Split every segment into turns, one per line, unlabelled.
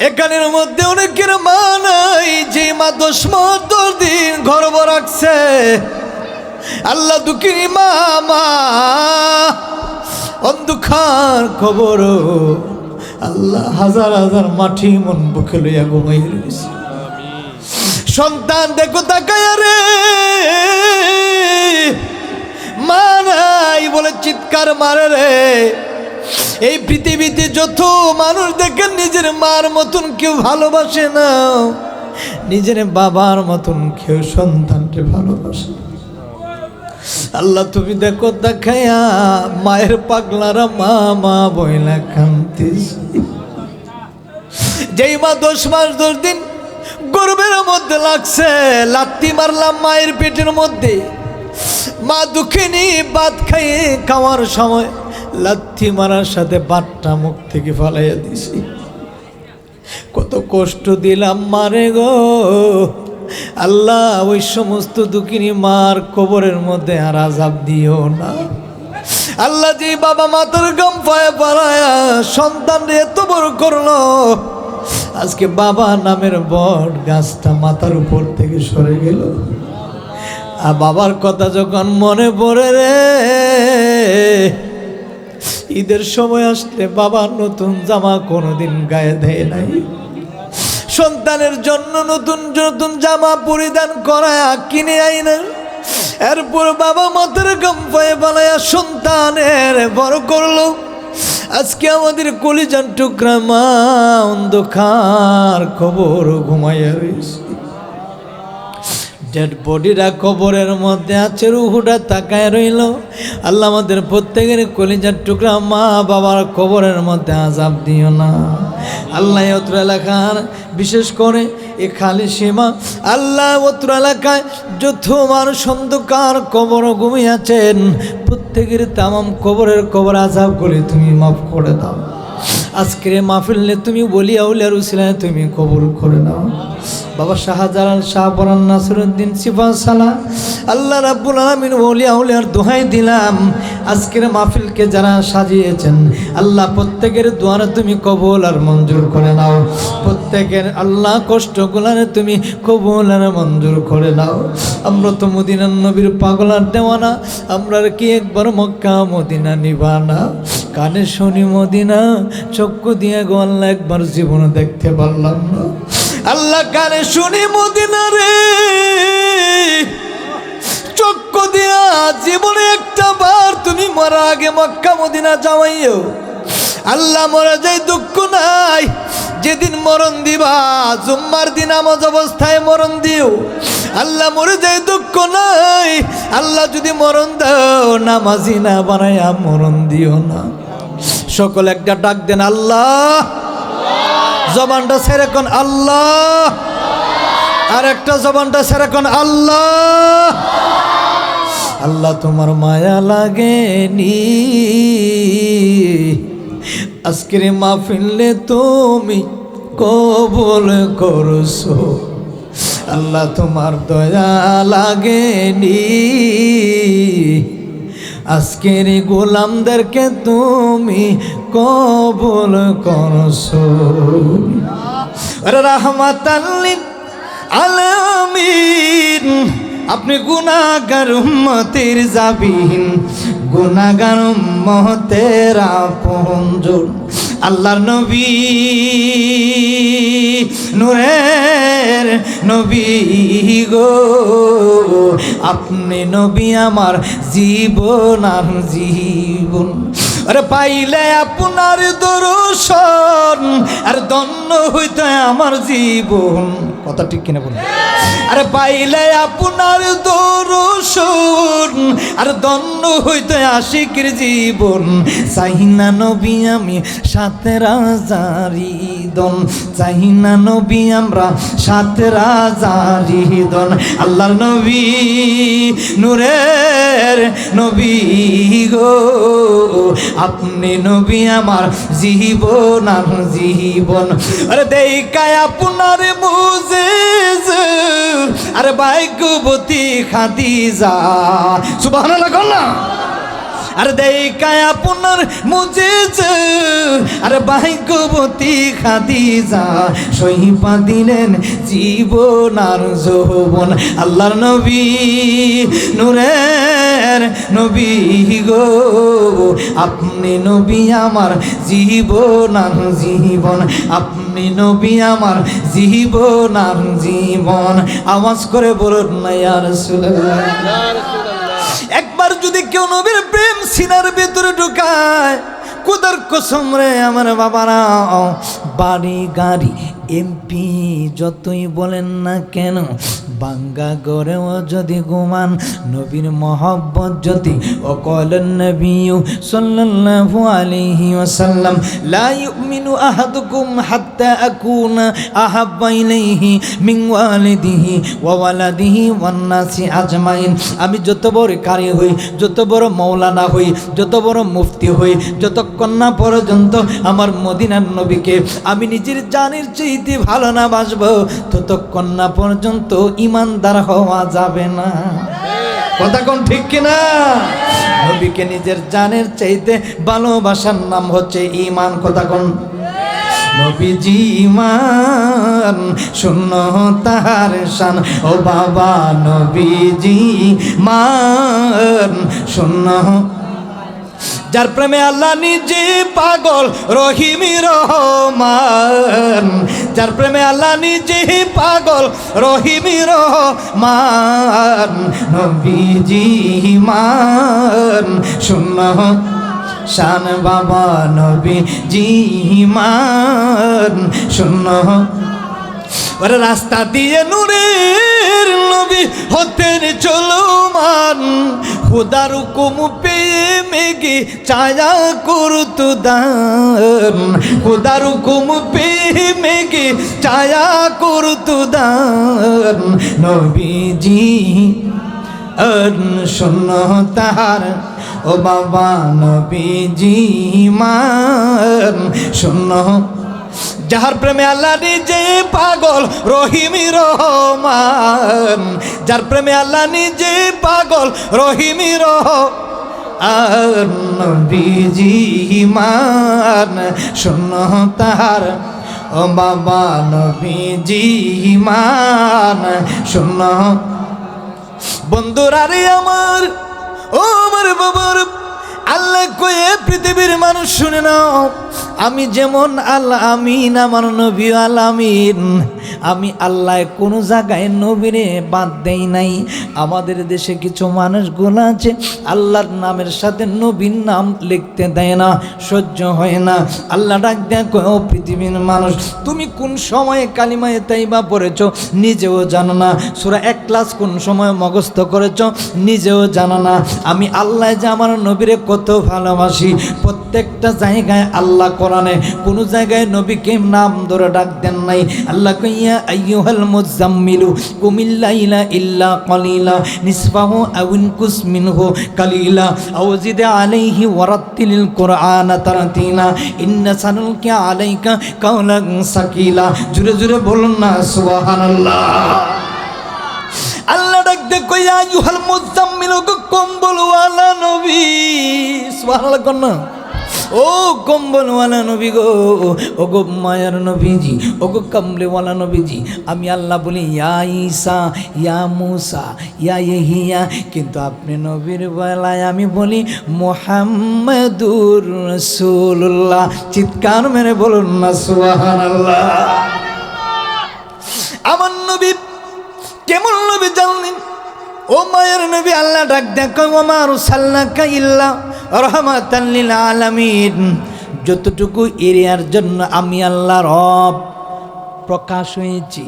এখানের মধ্যে অনেকের মা নাই, যে মা 10 মাস 10 দিন গর্ভ রাখছে। আল্লাহ দুঃখিনী মা, অন্ধকার খবর আল্লাহ হাজার হাজার মাটি মন বুকে লইয়া ঘুমাই রয়েছে। সন্তান দেখো তাকায় রে, মা নাই বলে চিৎকার মারে রে। এই পৃথিবীতে যত মানুষ দেখেন নিজের মার মতন কেউ ভালোবাসে না, নিজের বাবার মতন কেউ সন্তানকে ভালোবাসে। আল্লাহ তুমি দেখো দেখায়া মায়ের পাগলারা মা মা বইলা কান্দিস। যেই মা 10 মাস 10 দিন গর্ভের মধ্যে লাগছে, লাত্তি মারলাম মায়ের পেটের মধ্যে। মা দুঃখিনী ভাত খাওয়ার সময় লাথি মারার সাথে বাটটা মুখ থেকে ফালাইয়া দিছি। কত কষ্ট দিলাম মারে গো আল্লাহ। ওই সমস্ত দুঃখিনী মার কবরের মধ্যে আর আযাব দিও না আল্লাহ। যে বাবা মাতার গাম পায়ে পাড়ায়া সন্তান এত বড় করলো, আজকে বাবা নামের বট গাছটা মাথার উপর থেকে সরে গেল। আর বাবার কথা যখন মনে পড়ে রে, ঈদের সময় আসলে বাবা নতুন জামা কোনোদিন গায়ে দেয় নাই। সন্তানের জন্য নতুন নতুন জামা পরিধান করায় কিনে আই না। এরপর বাবা মাথার গাম পায়ে বানায়া সন্তানের বড় করলো। আজকে আমাদের কলিজার টুকরা মা অন্ধকার খবর ঘুমাইয়া রয়েছে। ডেড বডিরা কবরের মধ্যে আছে, রুহুটা তাকায় রইল। আল্লাহ আমাদের প্রত্যেকের কলিজার টুকরা মা বাবার কবরের মধ্যে আযাব দিও না আল্লাহ। অত্র এলাকার বিশেষ করে এ খালি সীমা আল্লাহ, অত্র এলাকায় যত মানুষ অন্ধকার কবর ঘুমিয়ে আছেন, প্রত্যেকের তামাম কবরের কবর আযাব করে তুমি মাফ করে দাও। আজকের মাহফিলে তুমি বলিয়া উলিয়ার উসিলায় তুমি কবুল করে নাও। বাবা শাহজালাল শাহপরান নাসিরউদ্দিন সিফা সালা আল্লাহ রাব্বুল আলামিন ওলিয়া উলিয়ার দোহাই দিলাম। আজকের মাহফিলকে যারা সাজিয়েছেন আল্লাহ, প্রত্যেকের দোয়ারে তুমি কবুল আর মঞ্জুর করে নাও। প্রত্যেকের আল্লাহ কষ্টগুলারে তুমি কবুল আর মঞ্জুর করে নাও। আমরা তো মদিনার নবীর পাগলার দেওয়ানা, আমরা কি একবার মক্কা মদিনা নিবানা। কানে শুনি মদিনা, চক্ষু দিয়ে গো আল্লাহ একবার জীবন দেখতে পারলাম না আল্লাহ। কানে শুনি মদিনা রে, চক্ষু দিয়া জীবনে একটা বার তুমি মরার আগে মক্কা মদিনা যাওয়াইও আল্লাহ। মরা যাই দুঃখ নাই, যেদিন মরণ দিবা জুম্মার দিন নামাজ অবস্থায় মরণ দিও আল্লাহ। মরে যাই দুঃখ নাই আল্লাহ, যদি মরণ দাও নামাজি না বানায়া মরণ দিও না। সকল একটা ডাক দেন আল্লাহ, জবানটা ছেড়ে কোন আল্লাহ, আর একটা জবানটা ছেড়ে কোন আল্লাহ। আল্লাহ তোমার মায়া লাগেনি আজকের মাহফিলে তুমি কবুল করছো আল্লাহ। তোমার দয়া লাগেনি আজকের গোলামদেরকে তুমি কবুল করছো। রাহমাতাল লিল আলামিন, আপনি গুনাহগার উম্মতের জাবিন, গুনাহগার উম্মতের আপনজন। আল্লাহর নবী নূরের নবী গো, আপনি নবী আমার জীবন আর জীবন। আরে পাইলে আপনার দর্শন আর ধন্য হইতে আমার জীবন। কথা ঠিক কিনা বলুন? আরে পাইলে আপনার দর্শন আর ধন্য হইতে আশিকের জীবন। চাহিনা নবী আমি সাথে রাজারি দন, চাহিনা নবী আমরা সাথে রাজারি দন। আল্লাহর নবী নূরের নবী গো, আপনি নবী আমার জীবন আর জীবন। আরে দেখায় আপনার মুজিজা আরে ভাগ্যবতী খাদিজা, সুবহানাল্লাহ। আর দেখায় আপনার মুজিজা আর ভাগ্যবতী খাদিজা সহিপা দিলেন জীবন আর যৌবন। আল্লাহর নবী নূরের নবী গো আপনি নবী আমার জীবন আর জীবন, আপনি নবী আমার জীবন আর জীবন। আওয়াজ করে বলুন না ইয়া রাসূলুল্লাহ। একবার যদি কেউ নবীর প্রেম সিনার ভিতরে ঢুকায়, খুদার কসম রে আমার বাবারা, বাড়ি গাড়ি এমপি যতই বলেন না কেন, বাঙ্গা গড়েও যদি ঘুমান, নবীর মহব্বত যদি ওয়াকালান নবী সাল্লাল্লাহু আলাইহি ওয়াসাল্লাম লা ইউমিনু আহাদুকুম হাত্তা আকুনা আহাব্বা ইলাইহি মিন ওয়ালিদিহি ওয়া ওয়ালাদিহি ওয়ান নাসি আজমাইন। আমি যত বড় কারি হই, যত বড় মাওলানা হই, যত বড় মুফতি হই, যতক্ষণ না পর্যন্ত আমার মদিনার নবীকে আমি নিজের জানের চাইতে ভালো না বাসবো, ততক্ষণ না পর্যন্ত ইমানদার হওয়া যাবে না। কথা কোন ঠিক কিনা? নবীকে নিজের জানের চাইতে ভালোবাসার নাম হচ্ছে ঈমান। কথা কোন? নবীজি ঈমান শূন্য তাহার শান, ও বাবা নবীজি ঈমান শূন্য। যার প্রেমে আল্লাহ নিজে পাগল রহিমি রহমান, যার প্রেমে আল্লাহ নিজে পাগল রহিমি রহমান, নবীজি ঈমান শূন্য শান বাবা নবীজি ঈমান শূন্য। ওরে রাস্তা দিয়ে নূরের নবী হতেন চলমান, খুদার হুকুম পেয়ে মেঘে ছায়া করত দান, খুদার হুকুম পেয়ে মেঘে ছায়া করত দান, নবীজি শূন্য তাহার, ও বাবা নবীজি ঈমান শূন্য। যাহার প্রেমে আল্লাহ নিজে পাগল রহিমি রহমান, যার প্রেমে আল্লাহ নিজে পাগল রহিমি রহমান, নবীজি ঈমান শূন্য তাহার, ও বাবা নবীজি ঈমান শূন্য। বন্ধুরা রে আমার, ও আমার বাবার, আল্লাহ কয়ে পৃথিবীর মানুষ শুনে নাও, আমি যেমন আল্লাহ আমিন, আমার নবী আল আমিন। আমি আল্লাহ কোনো জায়গায় নবীরে বাদ দেই নাই। আমাদের দেশে কিছু মানুষগুলো আছে আল্লাহর নামের সাথে নবীর নাম লিখতে দেয় না, সহ্য হয় না। আল্লাহ ডাক দেখো, ও পৃথিবীর মানুষ, তুমি কোন সময়ে কালিমায়ে তাইবা পড়েছ নিজেও জানো না, সূরা ইখলাস কোন সময় মুখস্থ করেছ নিজেও জানো না। আমি আল্লাহ যে আমার নবীরে কত ভালোবাসি, প্রত্যেকটা জায়গায় আল্লাহ কোরআনে কোনো জায়গায় নবীকে নাম ধরে ডাক দেন নাই। আল্লাহ কইয়া আইয়ুহাল মুজাম্মিলু কুমিল লাইলা ইল্লা কালিলা নিসফাহু আও ইনকুস মিনহু কালিলা আও জিদ আলাইহি ওয়ারাত্তিলিল কুরআন তারতিলা ইন্না সানুলকি আলাইকা কাওলান সাকিলা। জোরে জোরে বলুন না সুবহানাল্লাহ। আল্লাহ ডাক দে কইয়া আইয়ুহাল মুজাম্মিলু কম্বলওয়ালা নবী, সুবহানাল্লাহ কোন না? ও কম্বলওয়ালা নবী গো, ও গো মায়ার নবীজি, ও গো কমলেওয়ালা নবীজি। আমি আল্লাহ বলি ইয়া ঈসা, ইয়া মুসা, ইয়া ইহিয়া, কিন্তু আপনি নবীর বেলায় আমি বলি মুহাম্মাদুর রাসূলুল্লাহ। চিৎকার মেরে বলুন না সুবহানাল্লাহ। আমার নবী কেমন নবী জানেন? ও মায়ের নবী, আল্লাহ ডাক দেখো, ওমা আরসালনাকা ইল্লা রাহমাতাল লিল আলামিন। যতটুকু এরিয়ার জন্য আমি আল্লাহ রব প্রকাশ হয়েছি,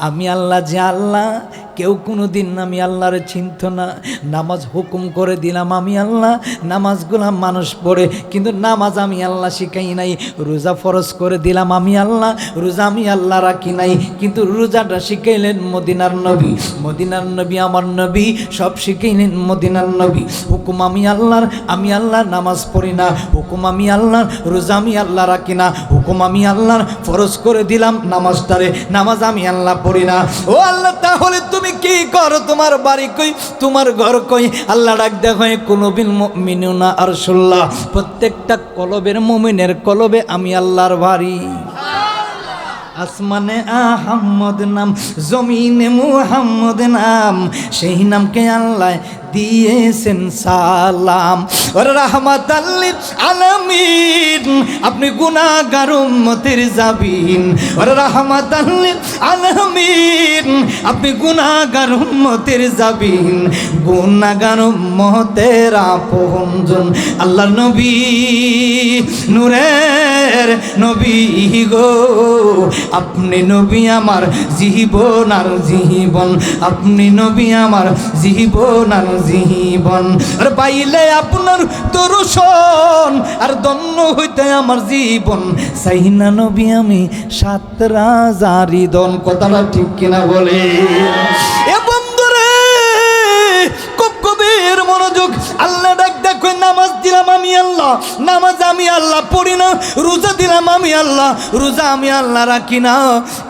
আমি আল্লাহ যে আল্লাহ, কেউ কোনো দিন আমি আল্লাহরে চিনত না। নামাজ হুকুম করে দিলাম আমি আল্লাহ, নামাজগুলা মানুষ পড়ে, কিন্তু নামাজ আমি আল্লাহ শিখাই নাই। রোজা ফরজ করে দিলাম আমি আল্লাহ, রোজা আমি আল্লাহ রাখি নাই, কিন্তু রোজাটা শিখাইলেন মদিনার নবী। মদিনার নবী আমার নবী, সব শিখাইলেন মদিনার নবী। হুকুম আমি আল্লাহর, আমি আল্লাহর নামাজ পড়ি না। হুকুম আমি আল্লাহর, রোজা আমি আল্লাহ রাখি না। হুকুম আমি আল্লাহর, ফরজ করে দিলাম নামাজটারে, নামাজ আমি আল্লাহ পড়ি না। ও আল্লাহ, তাহলে তুমি তুমি কি করো, তোমার বাড়ি কই, তোমার ঘর কই? আল্লাহ ডাক দেখো কুলুবিল মুমিনুনা আরশুল্লাহ, প্রত্যেকটা কলবের মুমিনের কলবে আমি আল্লাহর বাড়ি। আসমানে আহম্মদ নাম, জমিনে মুহাম্মদ নাম, সেই নামকে আল্লাহ দিয়েছেন সালাম। ওরে রাহমাতাল লিল আলামিন, আপনি গুনাহগার উম্মতের জাবিন। ওরে রাহমাতাল লিল আলামিন, আপনি গুনাহগার উম্মতের জাবিন। গুনাহগার উম্মতের আপনজন আল্লাহর নবী, নূরের নবী গো, আপনি নবী আমার জীবন আর জীবন, আপনি নবী আমার জীবন আর জীবন। আর পাইলে আপনার দর্শন আর ধন্য হইতে আমার জীবন, চাই না নবী আমি 7 রাজারি দন। কথাটা ঠিক কিনা বলে? এ বন্ধুরে খুব গভীর মনোযোগ। আল্লাহ ডাক দেখো, নামাজ দিলাম আমি আল্লাহ, নামাজ আমি আল্লাহ পড়ি না। রোজা দিলাম আমি আল্লাহ, রোজা আমি আল্লাহ রাখি না।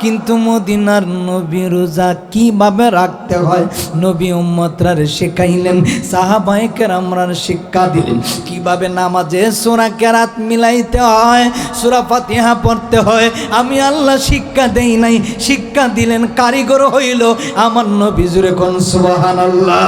কিন্তু মদিনার নবী রোজা কিভাবে রাখতে হয় নবী উম্মতরা শেখাইলেন, সাহাবায়ে কেরামরা শিক্ষা দিলেন। কিভাবে নামাজে সূরা কেরাত মিলাইতে হয়, সূরা ফাতিহা পড়তে হয়, আমি আল্লাহ শিক্ষা দেই নাই, শিক্ষা দিলেন, কারিগর হইল আমার নবী। জুরে কোন সুবহানাল্লাহ।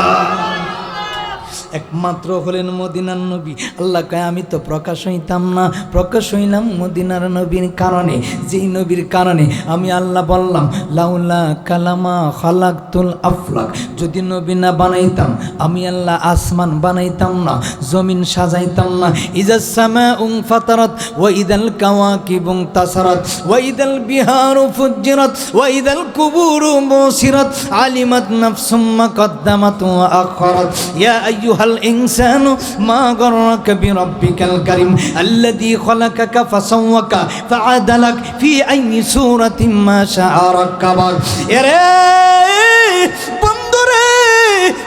একমাত্র হলেন মদিনার নবী। আল্লাহ কয় আমি তো প্রকাশ হইতাম না, প্রকাশ হইলাম মদিনার নবীর কারণে। যেই নবীর কারণে আমি আল্লাহ বললাম লাউলা কালামা খালাকতুল আফলাক, যদি নবী না বানাইতাম আমি আল্লাহ আসমান বানাইতাম না, জমিন সাজাইতাম না। ইজাস সামাউ ফাতারাত ওয়া ইদাল কাওয়াকিবু তাসারাত ওয়া ইদাল বিহারু ফুজ্জিরাত ওয়া ইদাল কুবুরু বুসিরাত আলিমাত নাফসুম মা কদ্দামাত ওয়া আখারাত। ইয়া আইয়ুহাল الإنسان ما غرك بربك الكريم الذي خلقك فسواك فعدلك في أي سورة ما شاء ركبك। বন্ধুরে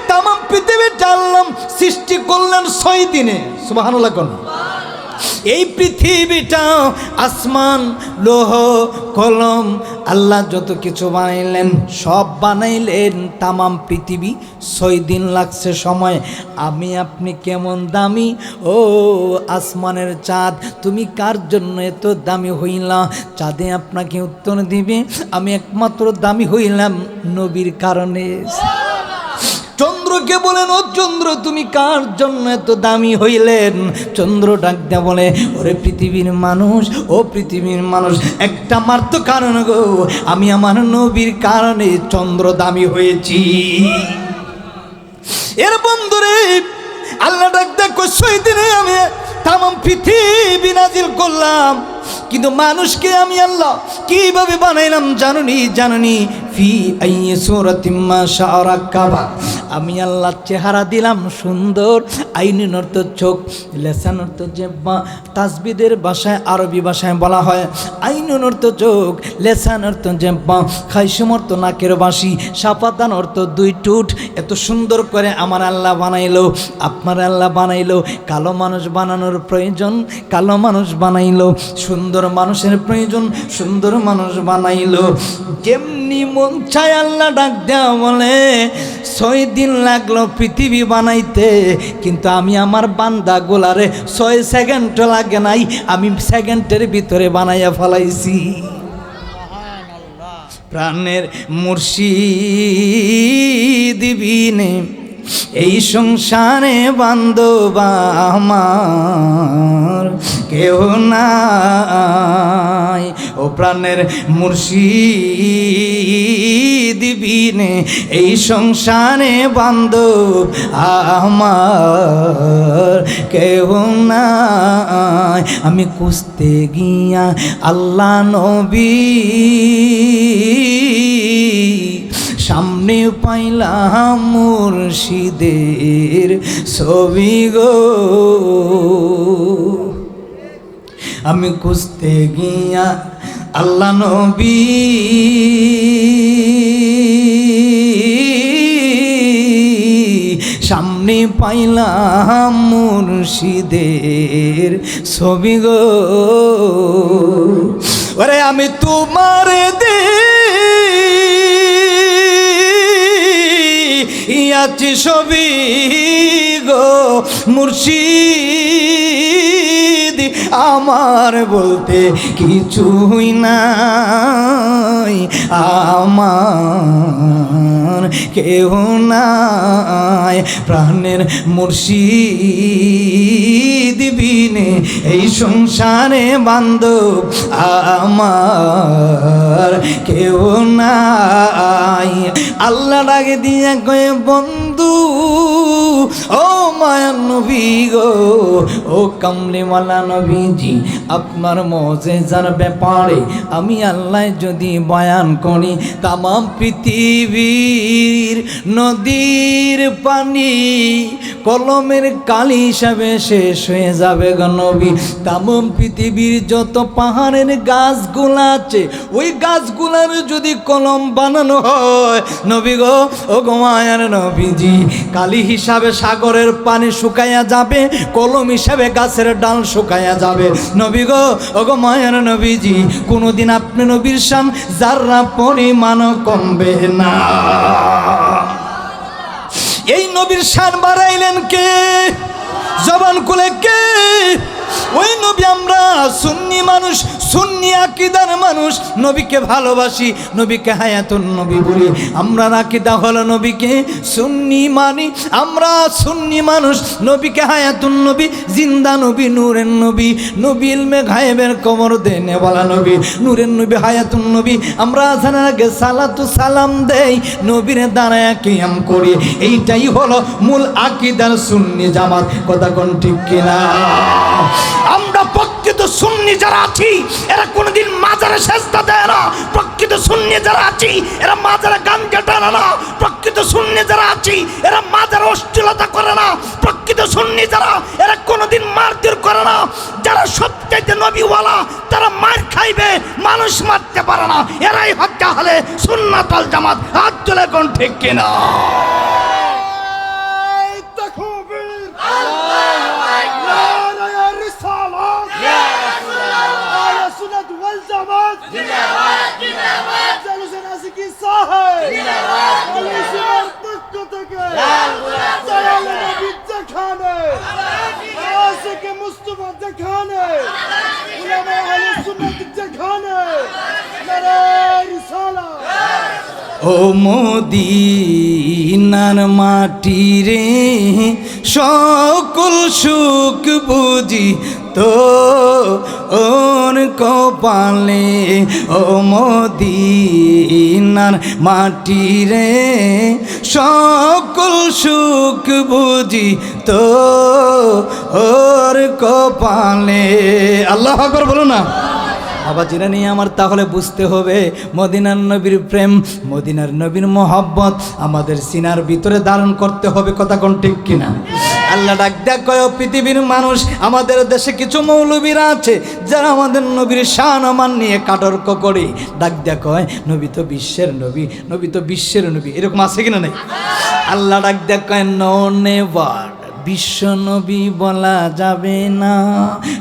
তামাম পৃথিবীটা আল্লাহ সৃষ্টি করলেন 6 দিনে। সুবহানাল্লাহ কোন? এই পৃথিবীটা, আসমান, লোহ, কলম, আল্লাহ যত কিছু বানাইলেন সব বানাইলেন তামাম পৃথিবী 6 দিন লাগছে সময়। আমি আপনি কেমন দামি ও আসমানের চাঁদ, তুমি কার জন্য এত দামি হইলা? চাঁদে আপনাকে উত্তর দিবে আমি একমাত্র দামি হইলাম নবীর কারণে। চন্দ্রকে বলেন ও চন্দ্র তুমি কার জন্য এত দামি হইলেন? চন্দ্র ডাক দেয়া বলে ওরে পৃথিবীর মানুষ, ও পৃথিবীর মানুষ, একটা মাত্র কারণ গো, আমি আমার নবীর কারণে চন্দ্র দামি হয়েছি। এর বন্ধুরে আল্লাহ ডাক দেখো 6 দিনে আমি তামাম পৃথিবী নাজিল করলাম, কিন্তু মানুষকে আমি আল্লাহ কিভাবে বানাইলাম জানুনি ফি আইয়ি সূরাতিম মা শাআ রাক্কাবা। আমি আল্লাহ চেহারা দিলাম সুন্দর, আইনুন অর্থ চোখ, লেসান অর্থ জিহ্বা, তাসবিদের ভাষায় আরবি ভাষায় বলা হয় আইনুন অর্থ চোখ, লেসান অর্থ জিহ্বা, খাইসুম অর্থ নাকের বাঁশি, শাফাতান অর্থ 2 ঠোঁট। এত সুন্দর করে আমার আল্লাহ বানাইলো, আপনার আল্লাহ বানাইলো। কালো মানুষ বানানোর প্রয়োজন, কালো মানুষ বানাইলো। সুন্দর মানুষের প্রয়োজন, সুন্দর মানুষ বানাইলো। যেমনি মন চায় আল্লাহ ডাক দেওয়া বলে 6 দিন লাগলো পৃথিবী বানাইতে, কিন্তু আমি আমার বান্দা গোলারে 6 সেকেন্ড লাগে নাই, আমি সেকেন্ডের ভিতরে বানাইয়া ফেলাইছি। প্রাণের মুর্শিদ বিনে এই সংসারে বান্ধব আমার কেউ নাই। ও প্রাণের মুর্শিদ বিনে এই সংসারে বান্ধব আমার কেউ নাই। আমি খুঁজতে গিয়া আল্লাহ নবী সামনে পাইলাম মুর্শিদের ছবি গো। আমি খুঁজতে গিয়া আল্লাহ নবী সামনে পাইলাম মুর্শিদের ছবি গো। ওরে আমি তোমার আছি সবই গো মুর্শিদ, আমার বলতে কিছুই নাই, আমার কেউ নাই, প্রাণের মুর্শিদ বিনে এই সংসারে বান্ধব আমার কেউ নাই। আল্লাহ ডাকে দিয়া কয়ে বন্ধু ও মায়ার নবী গো, ও কামলিওয়ালা নবীজি, আপনার মজেজার ব্যাপারে আমি আল্লাহ যদি বয়ান করি, তামাম পৃথিবীর নদীর পানি কলমের কালি হিসাবে শেষ হয়ে যাবে গো নবী। তামাম পৃথিবীর যত পাহাড়ের গাছগুলা আছে, ওই গাছগুলার যদি কলম বানানো হয় নবী গো, ও গো মায়ার নবীজি, কালি হিসাবে সাগরের পানি শুকাইয়া যাবে, কলম হিসাবে গাছের ডাল শুকাইয়া যাবে নবী গো, ও গো মায়ার নবীজি, কোনোদিন আপনি নবীর শান যারা পরিমাণ কমবে না। এই নবীর শান বাড়াইলেন কে? জবান খুলে কে? ওই নবী। আমরা সুন্নি মানুষ, সুন্নি আকীদার মানুষ, নবীকে ভালোবাসি, নবীকে হায়াতুন নবী বলি। আমরা আকীদা হলো নবীকে সুন্নি মানি, আমরা সুন্নি মানুষ, নবীকে হায়াতুন নবী, জিন্দা নবী, নূরের নবী, নবী ইলমে গায়েবের কবর দেনে বলা নবী, নূরের নবী, হায়াতুন নবী। আমরা আজানের আগে সালাতু সালাম দেই, নবীর দাঁড়ায় কিয়াম করি। এইটাই হলো মূল আকীদার সুন্নি জামাত। কথা কোন ঠিক কিনা? আমরা প্রকৃত সুন্নি যারা আছি এরা কোনোদিন মাজারে সেজদা দেয় না। প্রকৃত সুন্নি যারা আছি এরা মাজারে গান টানে না। প্রকৃত সুন্নি যারা আছি এরা মাজারে অশ্লীলতা করে না। প্রকৃত সুন্নি যারা, এরা কোনোদিন মারধর করে না। যারা সবচাইতে নবীওয়ালা তারা মার খাইবে, মানুষ মারতে পারে না। এরাই হচ্ছে আহলে সুন্নাত ওয়াল জামাত। হাত তুলে কোন ঠিক কিনা? ও মদিনার মাটি রে, সকল সুখ বুঝি তো ওর কপালে। ও মদিনার মাটি রে, সকল সুখ বুঝি তো ওর কপালে। আল্লাহু আকবার বলো না। আবার জেনে নিয়ে আমার তাহলে বুঝতে হবে মদিনার নবীর প্রেম, মদিনার নবীর মহব্বত আমাদের সিনার ভিতরে ধারণ করতে হবে। কথা কোন ঠিক কিনা? আল্লাহ ডাক দেয়া কয়, পৃথিবীর মানুষ, আমাদের দেশে কিছু মৌলবীরা আছে যারা আমাদের নবীর শান মান নিয়ে কাটর্ক করে। ডাক দেয়া কয়, নবী তো বিশ্বের নবী, নবী তো বিশ্বের নবী। এরকম আছে কিনা নেই? আল্লাহ ডাক দেয়া কয়, নো নেভার, বিশ্ব নবী বলা যাবে না।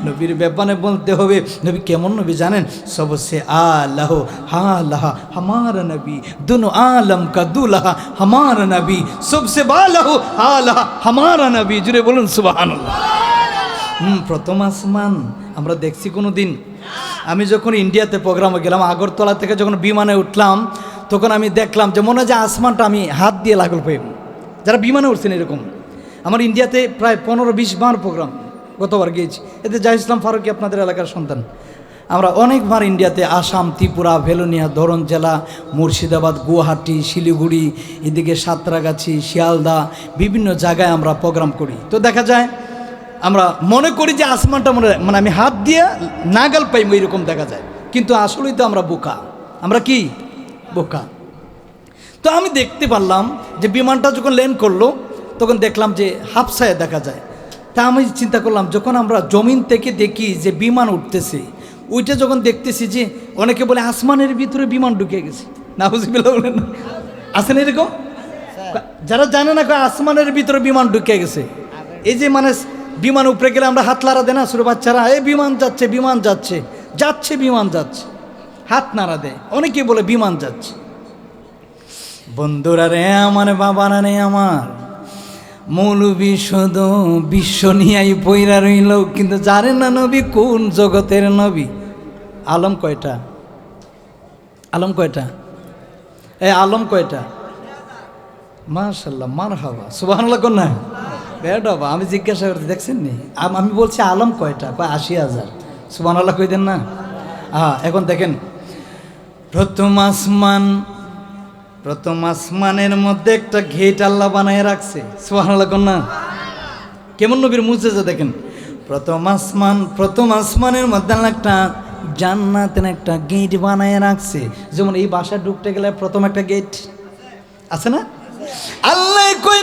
নবীর ব্যাপারে বলতে হবে। নবী কেমন নবী জানেন? সবসে আল্লাহ হালাহ হামার নবী, দুনো আলম কা দুলহা হামার নবী, সবসে বালাহ হালাহ হামার নবী। জুড়ে বলুন সুবহানাল্লাহ। প্রথম আসমান আমরা দেখছি কোনো দিন? আমি যখন ইন্ডিয়াতে প্রোগ্রামে গেলাম, আগরতলা থেকে যখন বিমানে উঠলাম, তখন আমি দেখলাম যে মনে হয় যে আসমানটা আমি হাত দিয়ে লাগল পাই। যারা বিমানে উঠছেন এরকম, আমার ইন্ডিয়াতে প্রায় 15-20 বার প্রোগ্রাম গতবার গিয়েছি। এতে জাহিদ ইসলাম ফারুকী আপনাদের এলাকার সন্তান। আমরা অনেকবার ইন্ডিয়াতে আসাম, ত্রিপুরা, ভেলোনিয়া, ধরন জেলা, মুর্শিদাবাদ, গুয়াহাটি, শিলিগুড়ি, এদিকে সাঁতরাগাছি, শিয়ালদা, বিভিন্ন জায়গায় আমরা প্রোগ্রাম করি। তো দেখা যায় আমরা মনে করি যে আসমানটা মানে আমি হাত দিয়ে নাগাল পাই এরকম দেখা যায়, কিন্তু আসলেই তো আমরা বোকা। আমরা কি বোকা? তো আমি দেখতে পারলাম যে বিমানটা যখন ল্যান্ড করলো তখন দেখলাম যে হাফসায় দেখা যায়। তা আমি চিন্তা করলাম, যখন আমরা জমিন থেকে দেখি যে বিমান উঠতেছে, ওইটা যখন দেখতেছি যে অনেকে বলে আসমানের ভিতরে বিমান ঢুকে গেছে। নাউজুবিল্লাহ বলেন না? আছে না এরকম? যারা জানে না আসমানের ভিতরে বিমান ঢুকে গেছে, এই যে মানে বিমান উপরে গেলে আমরা হাত নাড়া দেয় না, ছোটো বাচ্চারা, এই বিমান যাচ্ছে, বিমান যাচ্ছে, যাচ্ছে বিমান যাচ্ছে, হাত নাড়া দেয়। অনেকে বলে বিমান যাচ্ছে। বন্ধুরা রে আমার, বাবারা রে আমার, মৌলবী শুধু বিশ্ব নিয়েই পইরা রইল, কিন্তু জানে না নবী কোন জগতের নবী। আলম কয়টা? আলম কয়টা? আলম কয়টা? মাশাআল্লাহ, মারহাবা, সুবহানাল্লাহ। কোন না বেডবা, আমি জিজ্ঞাসা করতে দেখছেন নি, আমি বলছি আলম কয়টা? কয় 80,000। সুবহানাল্লাহ কই দেন না? এখন দেখেন, প্রথম আসমানের মধ্যে একটা গেট আল্লাহ বানায় রাখছে। সুবহানাল্লাহ কোন না? কেমন নবীর মুজিজা দেখেন। প্রথম আসমানের মধ্যে আল্লাহ একটা জান্নাতের একটা গেট বানায় রাখছে। যেমন এই বাসায় ঢুকতে গেলে প্রথম একটা গেট আছে না? আল্লাহ কই,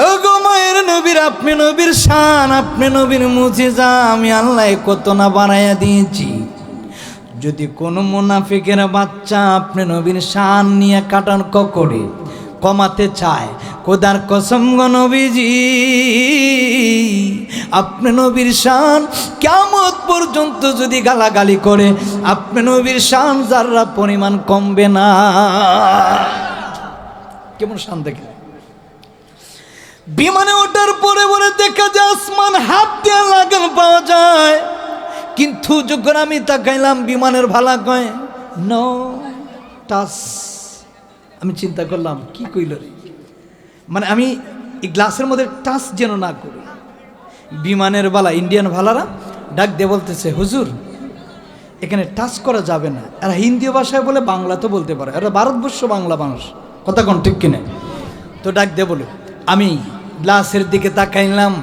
ও গো মায়ের নবীর, আপনি নবীর শান, আপনি নবীর মুজিজা আমি আল্লাহ কত না বানাইয়া দিয়েছি। যদি কোনো মুনাফিকের বাচ্চা আপনি নবীর শান নিয়ে কাটান করে কমাতে চায়, খোদার কসম গো নবীজি, আপনি নবীর শান কিয়ামত পর্যন্ত যদি গালাগালি করে, আপনি নবীর শান যাররা পরিমাণ কমবে না। কেমন শান দেখে। বিমানে ওঠার পরে পরে দেখা যায় আসমান হাত দিয়ে লাগানো পাওয়া যায়, কিন্তু যখন আমি তাকাইলাম বিমানের ভালা কয় নো টাচ। আমি চিন্তা করলাম কি কইল রে, মানে আমি এই গ্লাসের মধ্যে টাচ যেন না করি। বিমানের ভালা, ইন্ডিয়ান ভালারা ডাক দিয়ে বলতেছে, হুজুর এখানে টাচ করা যাবে না। এরা হিন্দি ভাষায় বলে, বাংলা তো বলতে পারে, এরা ভারতবর্ষ বাংলা মানুষ, কথা কোন ঠিক কিনে। তো ডাক দিয়ে বলো, আমি গ্লাসের দিকে তাকাইলাম,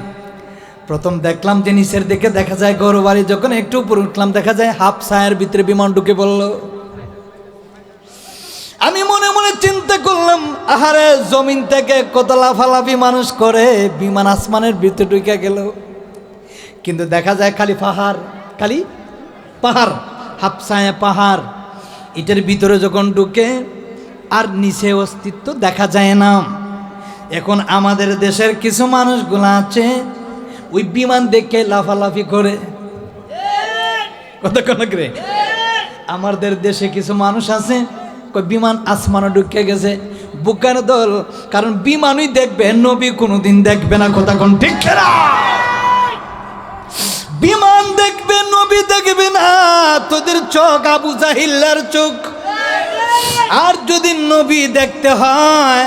প্রথম দেখলাম যে নিচের দিকে দেখা যায় গরু বাড়ি, যখন একটু উপরে উঠলাম দেখা যায় হাফ ছায়ের ভিতরে বিমান ঢুকে পড়ল। আমি মনে মনে চিন্তা করলাম, আহারে জমিন থেকে কত লাফালাফি মানুষ করে, বিমান আসমানের ভিতরে ঢুকে গেল। কিন্তু দেখা যায় খালি পাহাড়, খালি পাহাড়, হাফ ছায়া পাহাড়। এটার ভিতরে যখন ঢুকে আর নিচে অস্তিত্ব দেখা যায় না। এখন আমাদের দেশের কিছু মানুষগুলো আছে ওই বিমান দেখে লাফালাফি করে, কতক্ষণ করে। আমাদের দেশে কিছু মানুষ আছে বিমান আসমানে ঢুকে গেছে, বুকার দল, কারণ বিমানই দেখবে, নবী কোনোদিন দেখবে না, কতক্ষণ ঠিক না। বিমান দেখবে, নবী দেখবে না। তোদের চোখ আবু জাহিল্লার চোখ। আর যদি নবী দেখতে হয়,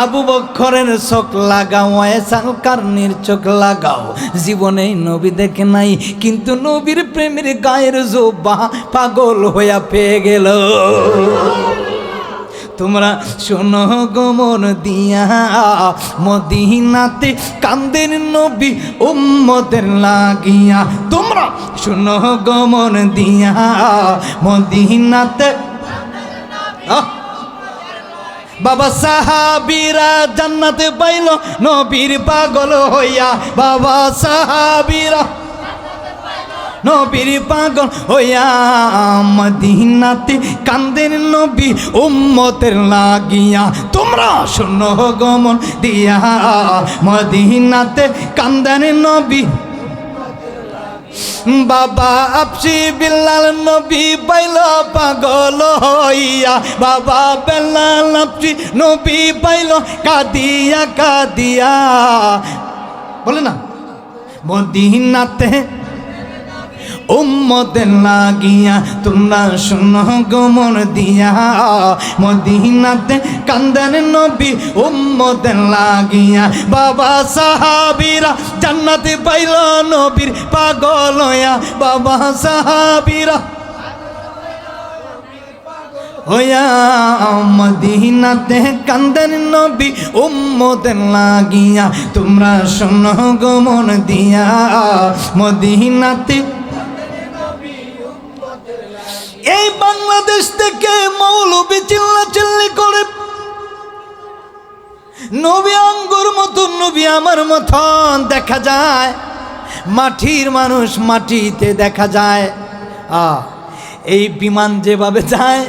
আবু বকরের চোখ লাগাও, এসাল কারনির চোখ লাগাও। জীবনে নবী দেখে নাই, কিন্তু নবীর প্রেমের গায়ের জোবা পাগল হইয়া পেয়ে গেল। তোমরা শোনো গো মন দিয়া, মদিনাতে কান্দের নবী উম্মতের লাগিয়া। তোমরা শোনো গো মন দিয়া, মদিনাতে বাবা সাহাবীরা জান্নাতে পাইল নবীর পাগল হইয়া। বাবা সাহাবীরা নবীর পাগল হইয়া, মদিনাতে কান্দের নবী উম্মতের লাগিয়া। তোমরা শোনো গমন দিয়া, মদিনাতে কান্দের নবী। বাবা আফসি বিল্লাল নবী পাইল পাগল হইয়া। বাবা বেলাল আফসি নবী পাইল কাদিয়া কাদিয়া। বলে না, মদিনাতে উম্মতের লাগিয়া। তোমরা শোনো গো মন দিয়া, মদিনাতে কান্দেন নবী উম্মতের লাগিয়া। বাবা সাহাবীরা জান্নাতে পাইল নবীর পাগল হইয়া। বাবা সাহাবীরা হইয়া, মদিনাতে কান্দেন নবী উম্মতের লাগিয়া। তোমরা শোনো গো মন দিয়া, মদিনাতে। এই বাংলাদেশ থেকে মৌলবী চিল্লাচিল্লি করে, নবী আঙ্গুর মতন, নবী আমার মতন দেখা যায়। মাটির মানুষ মাটিতে দেখা যায়। এই বিমান যেভাবে যায়,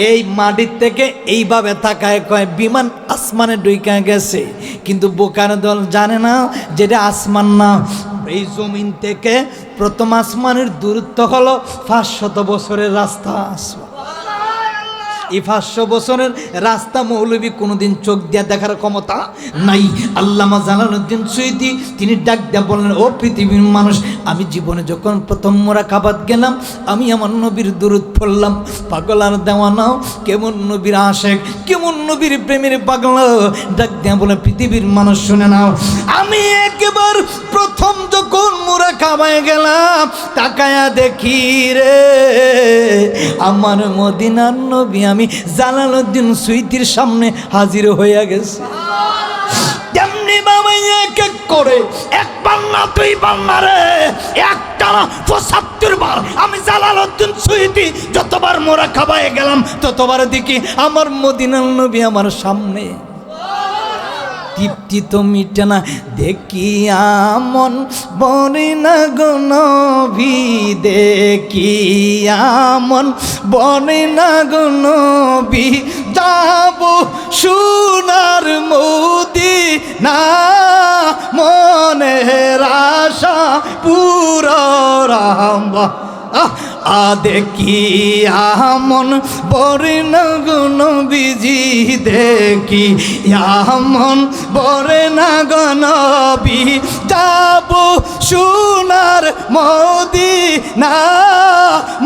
এই মাটির থেকে এইভাবে তাকায় কয় বিমান আসমানে ঢুকে গেছে, কিন্তু বোকার দল জানে না যেটা আসমান না। এই জমিন থেকে প্রথম আসমানের দূরত্ব হলো 500 বছরের রাস্তা। এই 500 বছরের রাস্তা মৌলবী কোনোদিন চোখ দিয়ে দেখার ক্ষমতা নাই। আল্লামা জালালউদ্দিন সুয়ুতী তিনি ডাক দিয়ে বললেন, ও পৃথিবীর মানুষ, আমি জীবনে যখন প্রথম মোরাকাবাত গেলাম, আমি আমার নবীর দুরূদ পড়লাম। পাগল আর দেওয়ানাও কেমন নবীর আশেক, কেমন নবীর প্রেমের পাগল। ডাক দিয়ে বলে, পৃথিবীর মানুষ শুনে নাও, আমি একবার প্রথম যখন মোরাকাবায় গেলাম, তাকায়া দেখি রে আমার মদিনার নবী আমি জালালউদ্দিন সুয়ুতীর সামনে হাজির হইয়া গেছে। তেমনি বাবা এক এক করে, একবার না দুইবার না রে, একটানা 75 বার আমি জালালউদ্দিন সুয়ুতী যতবার মোরাকাবায় গেলাম, ততবার দেখি আমার মদিনার নবী আমার সামনে। তৃপ্তি তো মিটে না, দেখিয়া মন বরে না গো নবী, দেখিয়া মন বরে না গো নবী, যাব সোনার মদিনা, মনের আশা পুরো রামবা। দেখিয়া মন বরে না গো নবীজি, দেখিয়া মন বরে না গো নবী, যাব সোনার মদিনা,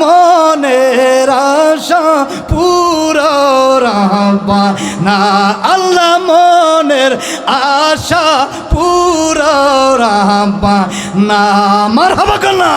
মনের আশা পুরো রাব্বানা। আল্লাহ মনের আশা পুরো রাব্বানা। মারহাবা না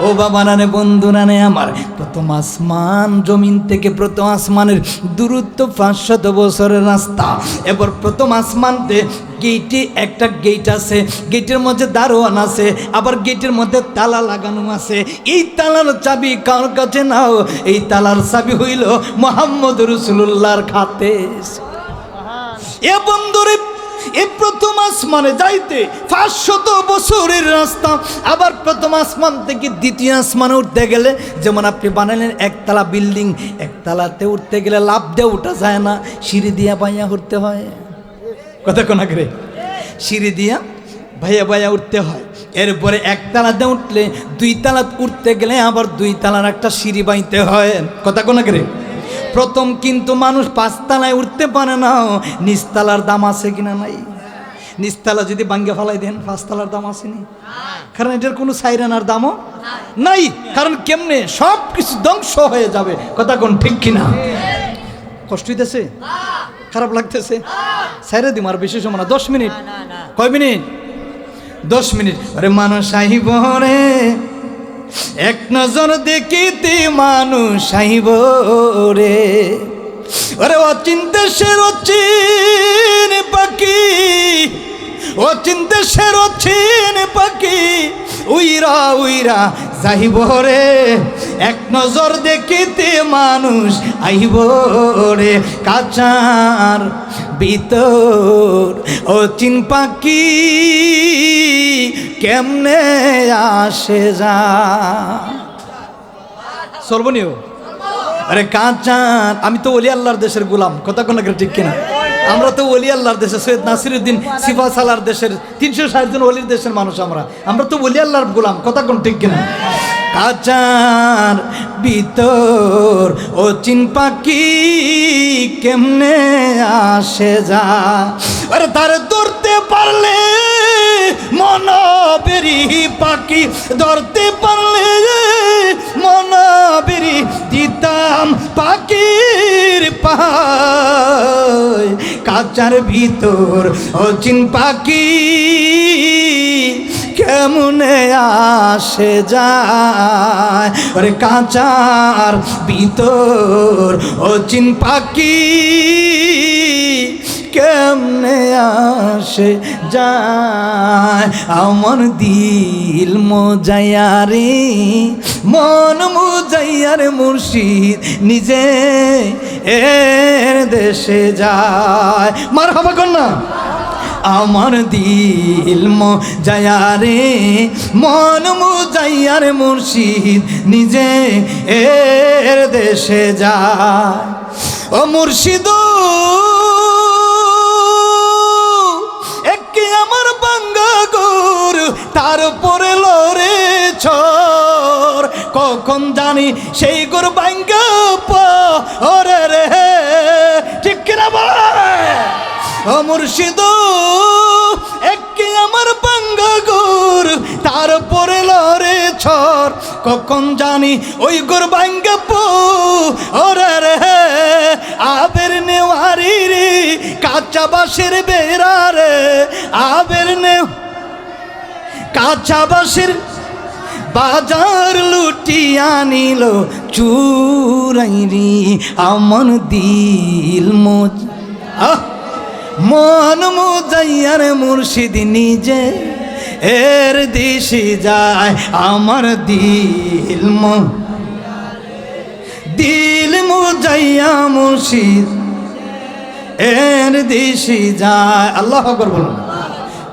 ও বাবা না রে, বন্ধু না রে আমার। প্রথম আসমান জমিন থেকে প্রথম আসমানের দূরত্ব 500 বছরের রাস্তা। এবার প্রথম আসমানতে গেটে একটা গেট আছে, গেটের মধ্যে দারোয়ান আছে, আবার গেটের মধ্যে তালা লাগানো আছে। এই তালার চাবি কার কাছে নাও, এই তালার চাবি হইল মুহাম্মদ রাসূলুল্লাহর খাতে। এ বন্ধুরে, এই প্রথম আসমানে যাইতে 500 বছরের রাস্তা। আবার প্রথম আসমান থেকে দ্বিতীয় আসমানে উঠতে গেলে, যেমন আপনি বানালেন একতলা বিল্ডিং, একতলাতে উঠতে গেলে লাফ দিয়ে উঠা যায় না, সিঁড়ি দিয়া বাইয়া উঠতে হয়। কথা কোন আগে, সিঁড়ি দিয়া ভাইয়া ভাইয়া উঠতে হয়। এরপরে একতলাতে উঠলে 2 তলা উঠতে গেলে আবার 2 তলার একটা সিঁড়ি বাইতে হয়। কথা কোন আগে, প্রথম কিন্তু মানুষ 5 তলায় উঠতে পারে না। নিচতলার দাম আছে কিনা নাই? নিচতলা যদি ভাঙ্গে ফেলাই দেন, 5 তলার দাম আসেনি, কারণ এটার কোনো সাইরানার দামও নাই। কারণ কেমনে সব কিছু ধ্বংস হয়ে যাবে। কথা কোন ঠিক কিনা? কষ্ট হইতেছে, খারাপ লাগতেছে, সাইরে দিম আর বেশি সময় না, 10 মিনিট। কয় মিনিট? 10 মিনিট। আরে মানুষ আহিব রে, এক নজর দেখিতে মানুষ আহিব রে, ওরে অচিন দেশের অচিন পাখি, অচিন দেশের অচিন পাখি, উইরা উইরা যাইব রে, এক নজর দেখিতে মানুষ আইব রে। কাচার ভিতর অচিন পাখি কেমনে আসে যা, সর্বনীয়। আরে কাচার, আমি তো ওলি আল্লাহর দেশের গোলাম। কথা কোন ঠিক কিনা? আমরা তো ওলি আল্লাহর দেশে, সৈয়দ নাসিরউদ্দিন সিফাসালার দেশের 360 জন ওলির দেশের মানুষ। আমরা তো ওলি আল্লাহর গোলাম। কথা কোন ঠিক কিনা? কাচার ভিতর অচিন পাখি কেমনে আসে যা, আরে তার ধরতে পারলে মনবেরি পাখি, ধরতে পারলে মনবেরি দিতাম পাখির পায়। কাচার ভিতর অচিন পাখি কেমনে আসে যায়, আরে কাচার ভিতর অচিন পাখি কেমনে আসে যায়। আমার দিল মজাইয়ারে, মন মজাইয়ারে, মুর্শিদ নিজে এর দেশে যায়। মারহাবা কন্যা। আমার দিল মজাইয়ারে, মন মজাইয়ারে, মুর্শিদ নিজে এর দেশে যায়। ও মুর্শিদ একে আমার বাঙ্গা গোর, তারপরে লরে ছর, কখন জানি সেই গোর বাঙ্গা পরে ও মুর্শিদ একে আমার বাঙ্গা গোর তারপরে লরে ছর কখন জানি ওই গোর বাঙ্গা পো ওরে রে আবের নেওয়ারি রে কাঁচা বাঁশের বেড়া রে আবের নে কাঁচা বাঁশের বাজার লুটিয়া নিল চুরাইরি আমার দিল মন মোজাইয়ার মুর্শিদ নিজে এর দিশে যায় আমার দিল মোজাইয়া মুর্শিদ এর দিশে যায়। আল্লাহু আকবার বলুন।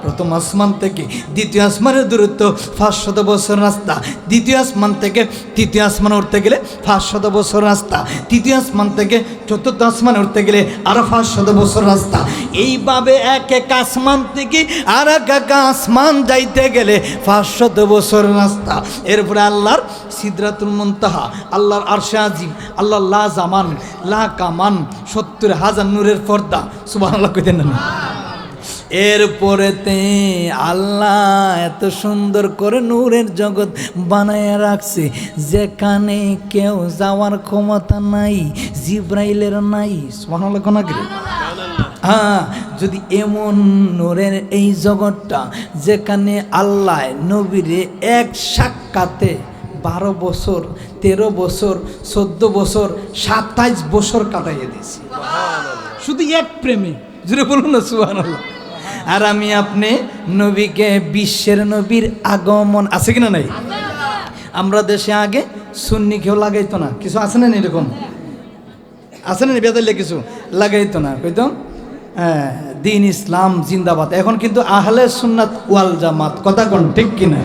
প্রথম আসমান থেকে দ্বিতীয় আসমানের দূরত্ব 500 বছর রাস্তা, দ্বিতীয় আসমান থেকে তৃতীয় আসমান উঠতে গেলে 500 বছর রাস্তা, তৃতীয় আসমান থেকে চতুর্থ আসমান উঠতে গেলে আরো 500 বছর রাস্তা। এইভাবে এক এক আসমান থেকে আর এক আসমান যাইতে গেলে 500 বছর রাস্তা। এরপরে আল্লাহর সিদরাতুল মুনতাহা, আল্লাহর আরশে আজিম, আল্লাহর লা জামান লা কামান, 70,000 নূরের পর্দা। সুবহানাল্লাহ কইতেন না? এরপরেতে আল্লাহ এত সুন্দর করে নূরের জগৎ বানায় রাখছে যেখানে কেউ যাওয়ার ক্ষমতা নাই, জিব্রাইলের নাই। সুবহানাল্লাহ কোন আগে হ্যাঁ, যদি এমন নূরের এই জগৎটা যেখানে আল্লাহ নবীরে এক সাক্ষাতে 12 বছর 13 বছর 14 বছর 27 বছর কাটাইয়ে দিয়েছে শুধু এক প্রেমে। জুড়ে বলুন না সুবহানাল্লাহ। আর আমি আপনি নবীকে বিশ্বের নবীর আগমন আছে কিনা নাই? আমরা দেশে আগে সুন্নি কেউ লাগাইতো না, কিছু আছে না এরকম আছে না বেদাইলে কিছু লাগাইতো না, কইতো হ্যাঁ দিন ইসলাম জিন্দাবাদ। এখন কিন্তু আহলে সুন্নাত ওয়াল জামাত, কথা কোন ঠিক কিনা?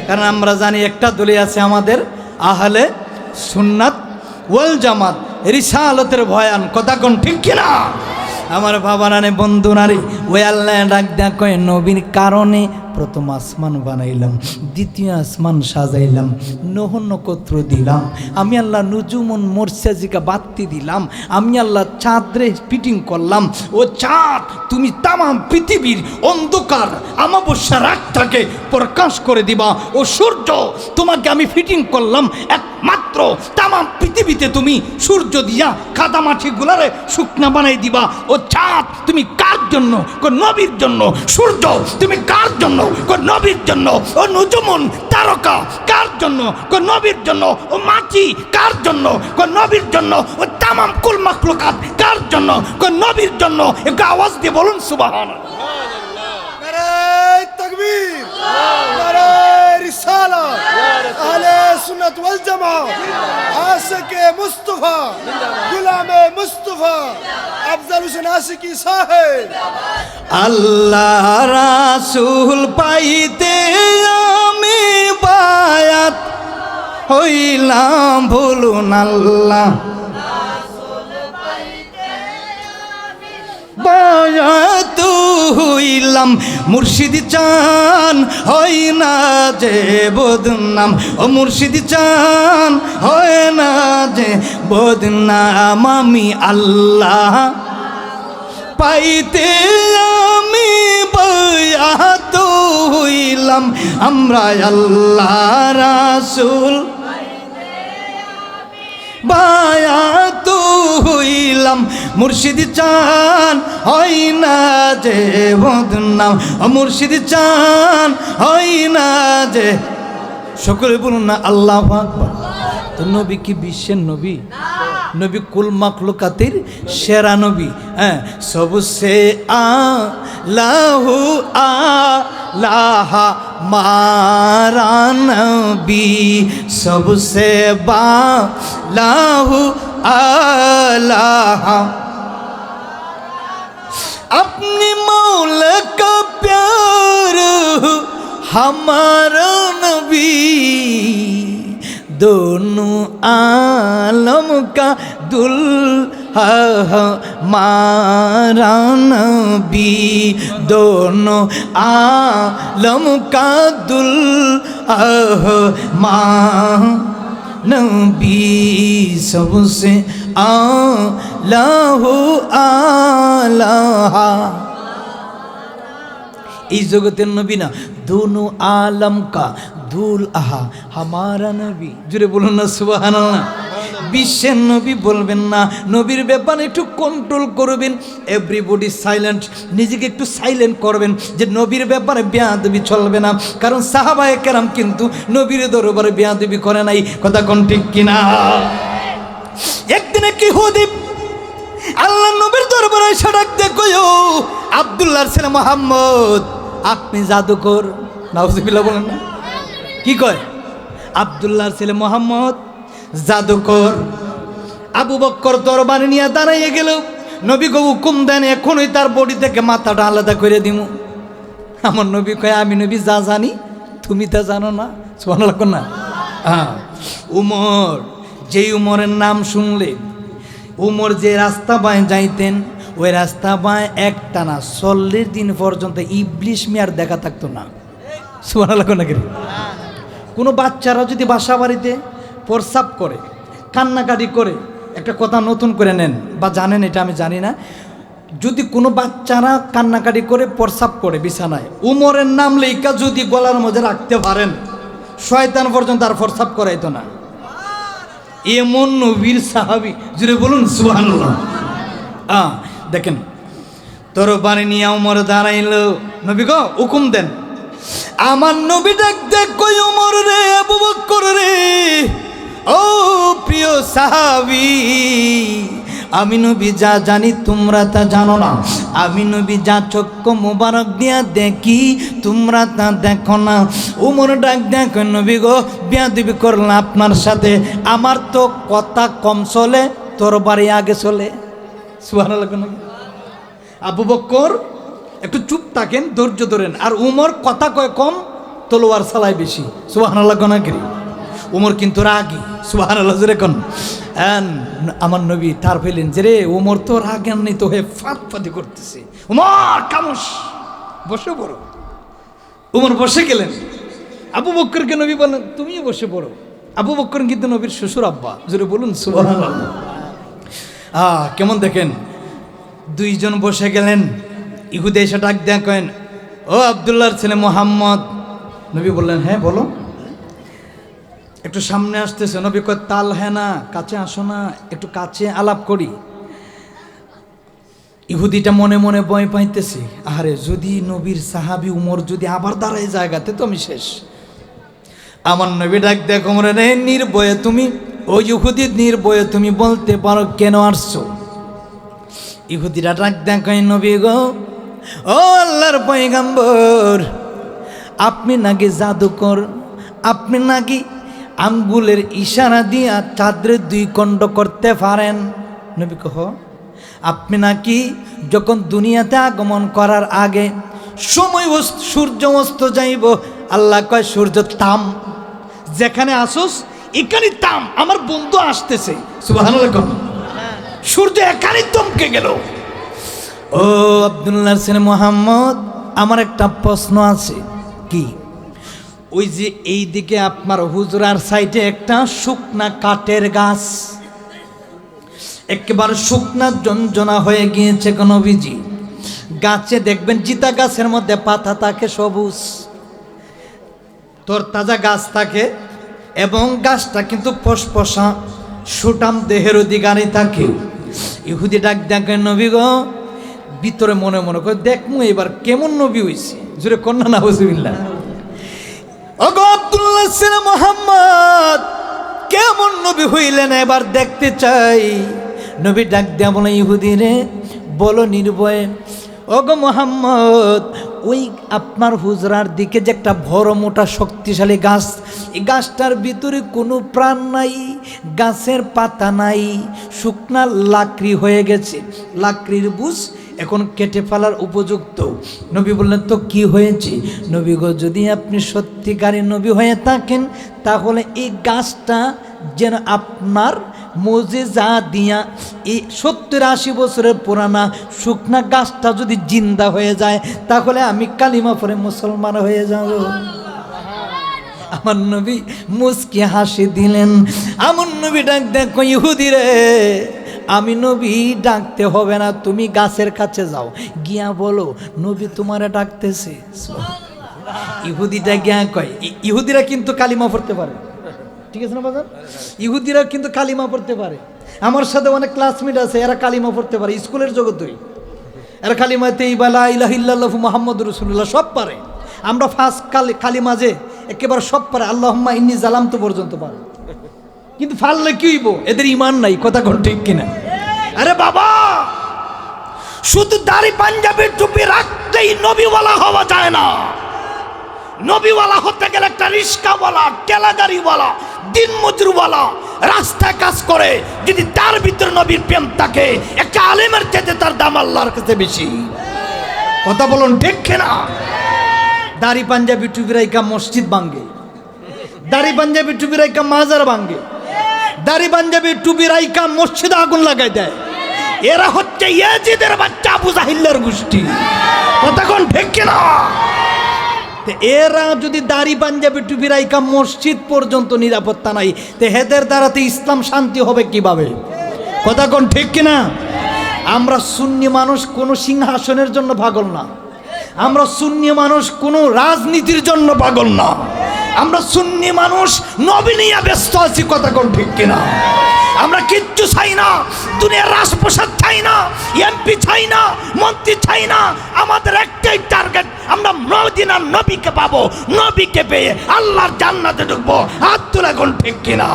কারণ আমরা জানি একটা দলই আছে আমাদের আহলে সুন্নাত ওয়াল জামাত, রিসালতের বয়ান, কথা কোন ঠিক কিনা? আমার বাবারানে বন্ধু নারী ওই আল্লাহ ডাক দেয়া কয় নবীর কারণে প্রথম আসমান বানাইলাম, দ্বিতীয় আসমান সাজাইলাম, নহ নক্ষত্র দিলাম, আমি আল্লাহ নুজুমন মোরসাজিকা বাত্তি দিলাম, আমি আল্লাহ চাঁদরে ফিটিং করলাম। ও চাঁদ তুমি তামাম পৃথিবীর অন্ধকার আমাবস্যা রাতটাকে প্রকাশ করে দিবা। ও সূর্য তোমাকে আমি ফিটিং করলাম একমাত্র তামাম পৃথিবীতে তুমি সূর্য দিয়া কাদামাটি গুলারে শুকনা বানাই দিবা। ও চাঁদ তুমি কার জন্য? নবীর জন্য। সূর্য তুমি কার জন্য? নবীর জন্য। ও নুজুমুন তারকা কার জন্য? নবীর জন্য। ও মাটি কার জন্য? নবীর জন্য। ও তামাম কুল মাখলুকাত কার জন্য? নবীর জন্য। একটু আওয়াজ দিয়ে বলুন সুবহানাল্লাহ। নারে তাকবীর, নারে রিসালাত, আহলে সুন্নাত ওয়াল জামাত, আশিকে মুস্তাফা, গোলামে মুস্তাফা, আফজাল হোসেন আশিকি সাহেব। আল্লাহ রাসূল পাইতে আমি বায়াত হইলাম, বলুন আল্লাহ বায়াত হইলাম। মুর্শিদ চান হয় না যে বদনাম, ও মুর্শিদ চান হয় না যে বদনাম, আমি আল্লাহ পাইতে আমি বায়াত হইলাম। আমরা আল্লাহ রাসূল বায়াত হইলাম। মুর্শিদ চান হয় না যে বদনাম, মুর্শিদ চান হয় না যে। সকলে বলুন না আল্লাহু আকবার। তো নবী কি বিশ্বের নবী? নবী কুল মাখলুকাতের সেরা নবী। হ্যাঁ, সবসে আলাহু আলাহা মারা নবী, সবসে বালাহু আলাহা। अपनी मौला का प्यार हमारा नबी, दोनों आलम का दुल्हा हमारा नबी, दोनों आलम का दुल्हा हमारा नबी, सबसे आला हो आला। এই জগতের নবী না, দুনু আলম কা দুল আহা হামারা নবী। জুড়ে বলুন না সুবহানাল্লাহ। বিশ্বের নবী বলবেন না, নবীর ব্যাপারে একটু কন্ট্রোল করবেন। এভরিবডি সাইলেন্ট, নিজেকে একটু সাইলেন্ট করবেন যে নবীর ব্যাপারে বেয়াদবি চলবে না। কারণ সাহাবায়ে কেরাম কিন্তু নবীর দরবারে বেয়াদবি করে নাই। কথা কোন ঠিক কিনা? একদিনে কি হুদিব আল্লাহ নবীর দরবারে এসে ডাকতে কইও, আব্দুল্লাহর ছেলে মুহাম্মদ আপনি জাদুকর। নাউজুবিল্লাহ বলেন না, কি কয়? আব্দুল্লাহর ছেলে মুহাম্মদ জাদুকর। আবু বকর দরবারে নিয়ে দাঁড়াইয়ে গেল। নবী গো হুকুম দেন, এখনই তার বডি থেকে মাথাটা আলাদা করে দিমু। আমার নবী কয়, আমি নবী যা জানি তুমি তা জানো না। সুবহানাল্লাহ না? হ্যাঁ। উমর, যেই উমরের নাম শুনলে, উমর যে রাস্তা বাঁয়ে যাইতেন, ওই রাস্তা বাঁয়ে একটানা 40 দিন পর্যন্ত ইবলিশ মিয়ার দেখা থাকতো না। সুবহানাল্লাহ নাকি? কোনো বাচ্চারা যদি বাসা বাড়িতে প্রস্রাব করে, কান্নাকাটি করে, একটা কথা নতুন করে নেন বা জানেন, এটা আমি জানি না, যদি কোনো বাচ্চারা কান্নাকাটি করে প্রস্রাব করে বিছানায়, উমরের নাম লেখা যদি গলার মধ্যে রাখতে পারেন, শয়তান পর্যন্ত আর প্রস্রাব করাইতো না। এমন নবীর সাহাবী, জুড়ে বলুন সুবহানাল্লাহ। দেখেন, তোর বাড়ি নিয়ে উমর দাঁড়াইল। নবী গো হুকুম দেন। আমার নবী ডাক দেখ কই, উমর রে, আবু বকর রে, ও প্রিয় সাহাবী, আমি নবী যা জানি তোমরা তা জানো না। আমি নবী যা চক্ষু মোবারক দিয়া দেখি তোমরা তা দেখো না। উমর ডাক দেখ, নবী গো বেয়াদবি করলাম আপনার সাথে, আমার তো কথা কম চলে, তোর বাড়ি আগে চলে। সুবহানাল্লাহ। আবু বকর একটু চুপ থাকেন, ধৈর্য ধরেন, আর উমর কথা কয় কম, তলোয়ার চালায় বেশি। সুবহানাল্লাহ গনাগিরি। উমর কিন্তু রাগী। সুবহানাল্লাহ জোরে কোন। আমার নবী তার ফেলেন যে রে, উমর তো রাগান্বিত হয়ে ফাঁদফাদি করতেছে। উমর খামোশ, বসে পড়ো। উমর বসে গেলেন। আবু বকরকে নবী বলেন, তুমিও বসে পড়ো। আবু বকর কিন্তু নবীর শ্বশুর আব্বা। জোরে বলুন সুবহানাল্লাহ। কেমন দেখেন, দুইজন বসে গেলেন। ইহুদি এসে ডাক দেখেন, ও আব্দুল্লাহর ছেলে মুহাম্মদ। নবী বললেন, হ্যাঁ বলো। একটু সামনে আসতেছে। নবী কয়, তাল হ্যাঁ না, কাছে আসো না, একটু কাছে আলাপ করি। ইহুদিটা মনে মনে ভয় পাইতেছে, আরে যদি নবীর সাহাবী উমর যদি আবার দাঁড়ায় জায়গাতে তো আমি শেষ। আমার নবী ডাক দেখো, মরে রে, নির্ভয়ে তুমি, ওই ইহুদি নির্ভয়ে তুমি বলতে পারো কেন আসছো। ইহুদিরা ডাক দেখো, নবী গো, ও আল্লাহর পয়গম্বর, আপনি নাকি জাদুকর, আপনি নাকি আঙ্গুলের ইশারা দিয়া চাঁদের 2 খণ্ড করতে পারেন। নবী কহ, আপনি নাকি যখন দুনিয়াতে আগমন করার আগে সময় সূর্য অস্ত যাইব, আল্লাহ কয় সূর্য থাম, যেখানে আসোস এখানে থাম, আমার বন্ধু আসতেছে। সুবহানাল্লাহ। সূর্য এখানে থমকে গেল। ও আব্দুল্লাহর ছেলে মুহাম্মদ, আমার একটা প্রশ্ন আছে। কি? ওই যে এই দিকে আপনার হুজরার সাইডে একটা শুকনা কাঠের গাছ, একেবারে শুকনা জঞ্জনা হয়ে গিয়েছে নবীজি। গাছে দেখবেন জিতা গাছের মধ্যে পাতা থাকে সবুজ, তোর তাজা গাছ থাকে, এবং গাছটা কিন্তু ফসফসা সুটাম দেহের অধিকারী থাকে। ইহুদি ডাক দেখেন, নবী গো, ভিতরে মনে মনে করে দেখমু এবার কেমন নবী হইছে। জোরে কন্যা না হুজুবিল্লাহ। ওগো আব্দুল্লাহর ছেলে মুহাম্মদ, কেমন নবী হইলেন এবার দেখতে চাই। নবী ডাক দেয়া বলে, ইহুদি রে, বলো নির্ভয়ে। ওগো মুহাম্মদ, ওই আপনার হুজরার দিকে যে একটা বড় মোটা শক্তিশালী গাছ, এই গাছটার ভিতরে কোনো প্রাণ নাই, গাছের পাতা নাই, শুকনা লাকড়ি হয়ে গেছে, লাকড়ির বুঝ এখন কেটে ফেলার উপযুক্ত। নবী বললেন, তো কি হয়েছে? নবী গো, যদি আপনি সত্যিকারী নবী হয়ে থাকেন, তাহলে এই গাছটা যেন আপনার মুজিজা দিয়া, এই 70-80 বছরের পুরানা শুকনা গাছটা যদি জিন্দা হয়ে যায়, তাহলে আমি কালিমা পড়ে মুসলমান হয়ে যাব। আমার নবী মুস্কি হাসি দিলেন। আমার নবী ডাক দেখো, ইহুদি রে, আমি নবী ডাকতে হবে না, তুমি গাছের কাছে যাও, গিয়া বলো নবী তোমারে ডাকতেছে। ইহুদিটা গিয়া কয়, ইহুদিরা কিন্তু কালিমা পড়তে পারে, ঠিক আছে না বাজার? ইহুদিরা কিন্তু কালিমা পড়তে পারে। আমার সাথে অনেক ক্লাসমেট আছে, এরা কালিমা পড়তে পারে, স্কুলের জগতই। এরা কালিমাতে ইবালা ইলাহা ইল্লাল্লাহু মুহাম্মাদুর রাসূলুল্লাহ সব পারে। আমরা ফার্স্ট কালিমা যে একেবারে সব পারে, আল্লাহুম্মা ইন্নী জালামতু পর্যন্ত পারে। কিন্তু ফাললে কি হইব? এদের ইমান নাই, কথা কোন ঠিক কিনা? আরে বাবা, শুধু দাড়ি পাঞ্জাবি টুপি রাখতেই নবীওয়ালা হওয়া যায় না। নবীওয়ালা হতে গেলে একটা রিস্কাওয়ালা, ঠেলাগাড়িওয়ালা, দিন মজুরওয়ালা, রাস্তায় কাজ করে, যদি তার ভিতরে নবীর প্রেম থাকে, একটা আলেমের চাইতে তার দাম আল্লাহর কাছে বেশি। কথা বলুন ঠিক কিনা? দাড়ি পাঞ্জাবি টুপি রাইকা মসজিদ ভাঙ্গে, দাড়ি পাঞ্জাবি টুপি রাইকা মাজার ভাঙ্গে, দাড়ি পাঞ্জাবি টুপি রাইকা মসজিদে আগুন লাগাই দেয়। এরা হচ্ছে ইয়াজিদের বাচ্চা, আবু জাহিলের গোষ্ঠী। কথা কোন ঠিক কিনা? এরা যদি দাড়ি পাঞ্জাবি টুপি রাইকা মসজিদ পর্যন্ত নিরাপত্তা নাই, তো হেদের দ্বারাতে ইসলাম শান্তি হবে কিভাবে? কথা কোন ঠিক কিনা? আমরা সুন্নি মানুষ কোনো সিংহাসনের জন্য পাগল না, আমরা সুন্নি মানুষ কোনো রাজনীতির জন্য পাগল না, আমরা সুন্নি মানুষ নবী নিয়ে ব্যস্ত আছি। কথা কোন ঠিক কিনা? আমরা কিচ্ছু চাই না, দুনিয়ার রাজপ্রসাদ চাই না, এমপি চাই না, মন্ত্রী চাই না। আমাদের একটাই টার্গেট, আমরা মদিনার নবীকে পাবো, নবীকে পেয়ে আল্লাহর জান্নাতে ঢুকবো। হাত তুলে কোন ঠিক কিনা?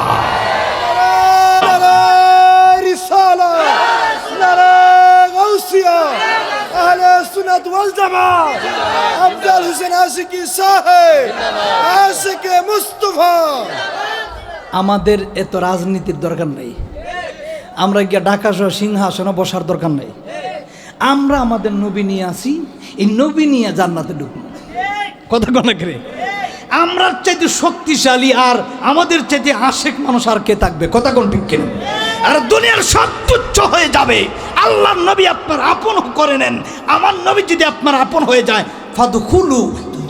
আমাদের এত রাজনীতির দরকার নেই, আমরা গিয়ে ঢাকা সহ সিংহাসনে বসার দরকার নেই। আমরা আমাদের নবী নিয়ে আসি, এই নবী নিয়ে জান্নাতে ঢুকবো। কথা কোনা করে? আমরা চাইতে শক্তিশালী আর আমাদের চাইতে আশেক মানুষ আর কে থাকবে? কথা কোন ঠিক কিনা? আর দুনিয়ার সব তুচ্ছ হয়ে যাবে। আল্লাহর নবী আপনার আপন করে নেন, আমার নবী যদি আপনার আপন হয়ে যায়, ফাদখুলু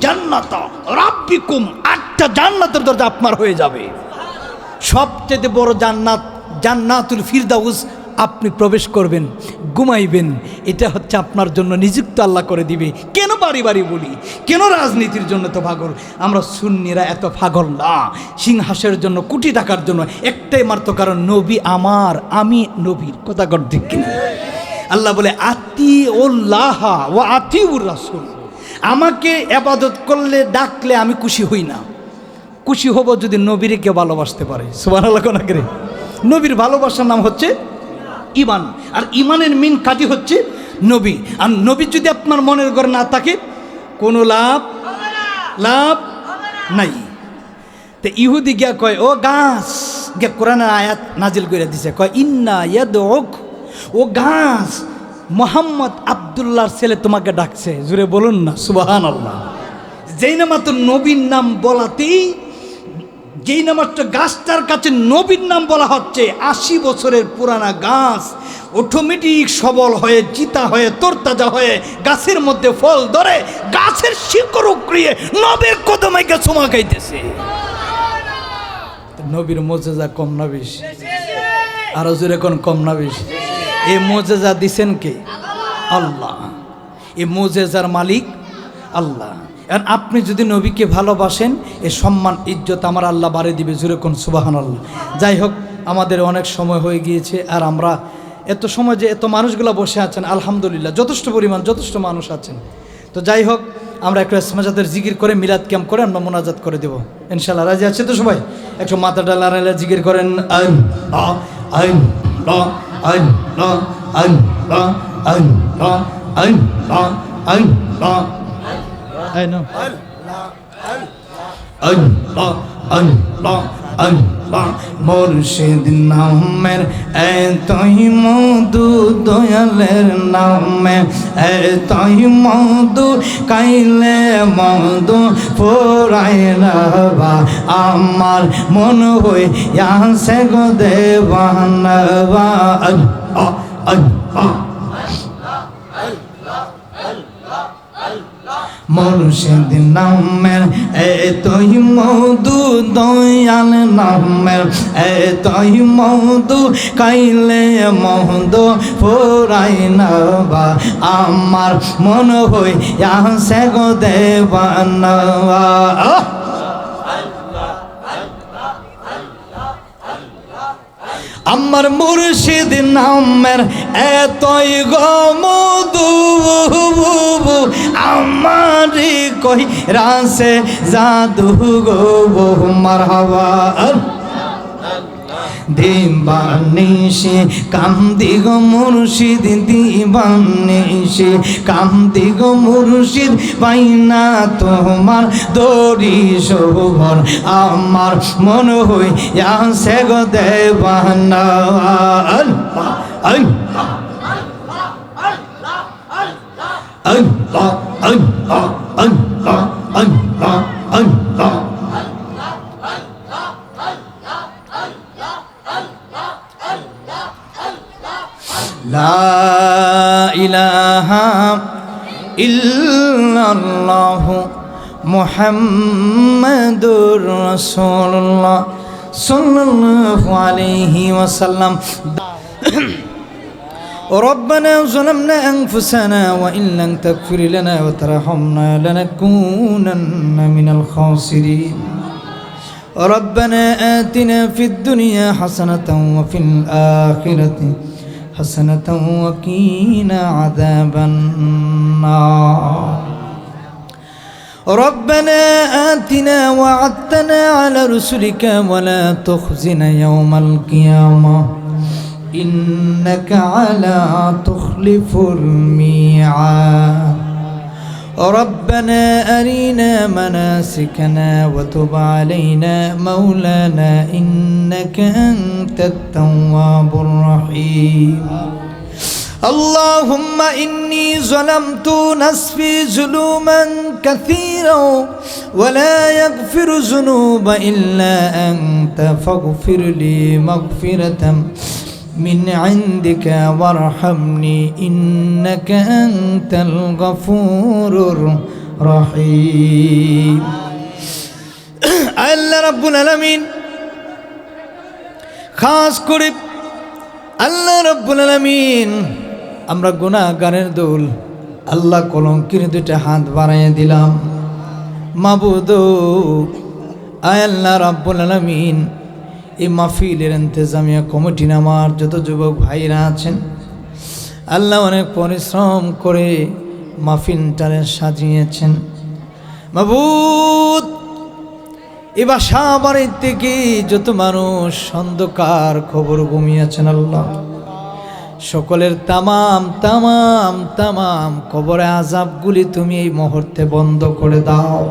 জান্নাতা রাব্বিকুম, একটা জান্নাতের দরজা আপনার হয়ে যাবে। সবচেয়ে বড় জান্নাত, জান্নাতুল ফিরদাউস আপনি প্রবেশ করবেন, ঘুমাইবেন, এটা হচ্ছে আপনার জন্য নিযুক্ত আল্লাহ করে দিবে। কেন বাড়ি বাড়ি বলি, কেন রাজনীতির জন্য তো পাগল? আমরা সুন্নিরা এত পাগল না সিংহাসের জন্য, কোটি টাকার জন্য, একটাই মাত্র কারণ নবী আমার, আমি নবীর। কথা কর ঠিক কিনা? আল্লাহ বলে আতিউল্লাহ ওয়া আতিউর রাসূল, আমাকে ইবাদত করলে ডাকলে আমি খুশি হই না, খুশি হব যদি নবীরে কেউ ভালোবাসতে পারে। সুবহানাল্লাহ। কোন আগে নবীর ভালোবাসার নাম হচ্ছে ঈমান, আর ঈমানের মেন কাজই হচ্ছে নবী। আর নবী যদি আপনার মনের ঘরে না থাকে, কোনো লাভ নাই। তো ইহুদি গিয়া কয়, ও গাছ, গিয়া কোরআনের আয়াত নাজিল করে দিছে, কয় ইন্না ইয়াদউক, ও গাছ, মোহাম্মদ আব্দুল্লাহর ছেলে তোমাকে ডাকছে। জুড়ে বলুন না সুবহানাল্লাহ। যেই না মাত্র নবীর নাম বলাতেই, যেই না মাত্র গাছটার কাছে নবীর নাম বলা হচ্ছে, 80 বছরের পুরানা গাছ অটোমেটিক সবল হয়ে, চিতা হয়ে, তরতাজা হয়ে গাছের মধ্যে ফল ধরে, গাছের শিকড় উকড়িয়ে নবীর কদমে গিয়ে চুমা খাইতেছে। নবীর মোজেজা কম না বেশি? আরো জোরে কোন কম না বেশি? এই মোজেজা দিছেন কে? আল্লাহ। এই মোজেজার মালিক আল্লাহ। আর আপনি যদি নবীকে ভালোবাসেন, এ সম্মান ইজ্জত আমার আল্লাহ বাড়িয়ে দিবে। জোরে কোন সুবহানাল্লাহ। যাই হোক, আমাদের অনেক সময় হয়ে গিয়েছে, আর আমরা এত সময় যে এত মানুষগুলো বসে আছেন, আলহামদুলিল্লাহ যথেষ্ট পরিমাণ, যথেষ্ট মানুষ আছেন। তো যাই হোক, আমরা একটু ইসমাজাতের জিকির করে, মিলাদ ক্যাম্প করে আমরা মোনাজাত করে দেবো ইনশাআল্লাহ। রাজি আছে তো সবাই? একটু মাথাটা লাড়াইলে জিকির করেন। মুর্শিদ নামের এতই মধু, দয়ালের নামে এতই মধু, কাইলে মধু ফুরাইলা আমার মন হই আসে গো দেবানবা। মুর্শিদ নামের এতই মধু দয়াল নামের এতই মধু কাইলে মধু ফুরাই না বা আমার মন হই আসে গো দেবানা আমার মুর্শিদ নামের এতই গো মধু আমারি কই রাসে জাদু গো মারহাবা দিবানিশে কান্দি গো মুর্শিদ দিবানিশে কান্দি গো মুর্শিদ পাইনা তোমার দরি শোভন আমার মন হই আসে গো দেবানা আল্লাহ আল্লাহ আল্লাহ আল্লাহ আল্লাহ আল্লাহ আল্লাহ লা ইলাহা ইল্লাল্লাহ মুহাম্মাদুর রাসূলুল্লাহ সাল্লাল্লাহু আলাইহি ওয়াসাল্লাম ربنا ظلمنا أنفسنا وإن لم تغفر لنا وترحمنا لنكونن من الخاسرين ربنا آتنا في الدنيا حسنة وفي الآخرة حسنة وقنا عذاب النار ربنا آتنا وعدتنا على رسلك ولا تخزنا يوم القيامة إنك على تخلف الميعاد ربنا أرنا مناسكنا وتب علينا مولانا إنك أنت التواب الرحيم اللهم إني ظلمت نفسي ظلما كثيرا ولا يغفر الذنوب إلا أنت فاغفر لي مغفرة من عندك وارحمني إنك أنت الغفور الرحيم الله رب العالمين খাস করে আল্লাহ রাব্বুল আলামিন আমরা গুনাহগারের দল আল্লাহ কলঙ্কির দুইটা হাত বাড়াইয়া দিলাম মাবুদ আয় আল্লাহ রাব্বুল আলামিন এই মাহফিলের ইন্তেজামিয়া কমিটি আমার যত যুবক ভাইরা আছেন আল্লাহ অনেক পরিশ্রম করে মাহফিলটারে সাজিয়েছেন মাবুদ এই বাসা বাড়ির থেকে যত মানুষ অন্ধকার খবর ঘুমিয়েছেন আল্লাহ সকলের তামাম কবরে আযাবগুলি তুমি এই মুহূর্তে বন্ধ করে দাও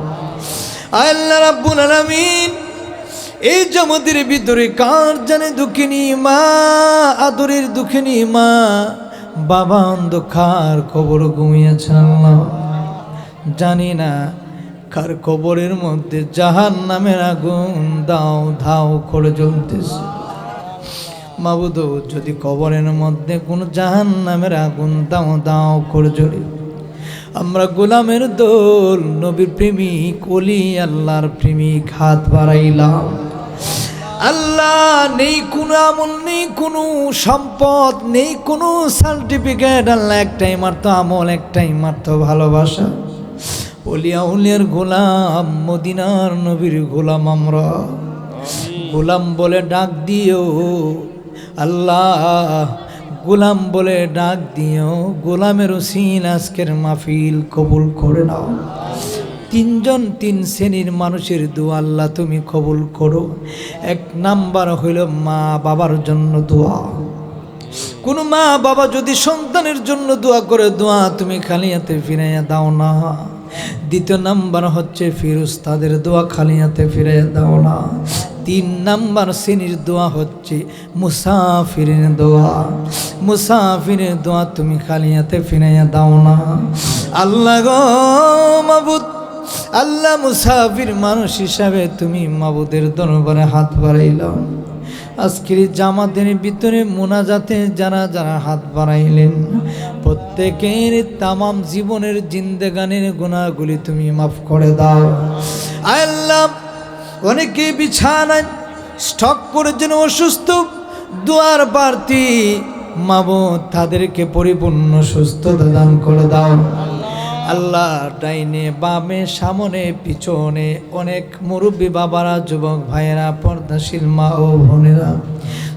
আল্লাহ রাব্বুল আলামিন এই জমদের ভিতরে কার জানে দুঃখিনী মা আদরের দুঃখিনী মা বাবা অন্ধকার কবর ঘুমিয়েছেন আল্লাহ জানি না কার কবরের মধ্যে জাহান্নামের আগুন দাও ধাও করে জ্বলতেছে মাবুদ যদি কবরের মধ্যে কোনো জাহান্নামের আগুন দাও দাও করে জ্বলে আমরা গোলামের দল নবীর প্রেমিক ওলি আল্লাহর প্রেমিক হাত বাড়াইলাম আল্লাহ নেই কোনো আমল নেই কোনো সম্পদ নেই কোনো সার্টিফিকেট আল্লাহ একটাই মাত্র আমল একটাই মাত্র ভালোবাসা ওলিয়া উলিয়ার গোলাম মদিনার নবীর গোলাম আমরা গোলাম বলে ডাক দিও আল্লাহ গোলাম বলে ডাক দিও গোলামের উসিলা আজকের মাহফিল কবুল করে নাও তিনজন তিন শ্রেণীর মানুষের দোয়া আল্লাহ তুমি কবুল করো এক নাম্বার হইল মা বাবার জন্য দোয়া কোন মা বাবা যদি সন্তানের জন্য দোয়া করে দোয়া তুমি খালি হাতে ফিরাইয়া দাও না দ্বিতীয় নাম্বার হচ্ছে ফেরেশতাদের দোয়া খালি হাতে ফিরাইয়া দাও না তিন নাম্বার শ্রেণীর দোয়া হচ্ছে মুসাফিরের দোয়া তুমি খালি হাতে ফিরাইয়া দাও না আল্লাহ গো মাবুদ আল্লাহ মুসাফির মানুষ হিসাবে তুমি মাবুদের দরবারে হাত বাড়াইলাম আজকের জামাতের ভিতরে মোনাজাতে যারা যারা হাত বাড়াইলেন প্রত্যেকের তামাম জীবনের জিন্দেগানির গুনাহগুলি তুমি মাফ করে দাও। আল্লাহ অনেকে বিছানায় স্টক করেছেন অসুস্থ, দুয়ার প্রার্থী মাবুদ তাদেরকে পরিপূর্ণ সুস্থতা দান করে দাও। আল্লাহ ডাইনে বামে সামনে পিছনে অনেক মুরব্বী বাবারা, যুবক ভাইয়েরা, পর্দাশীল মা ও বোনেরা,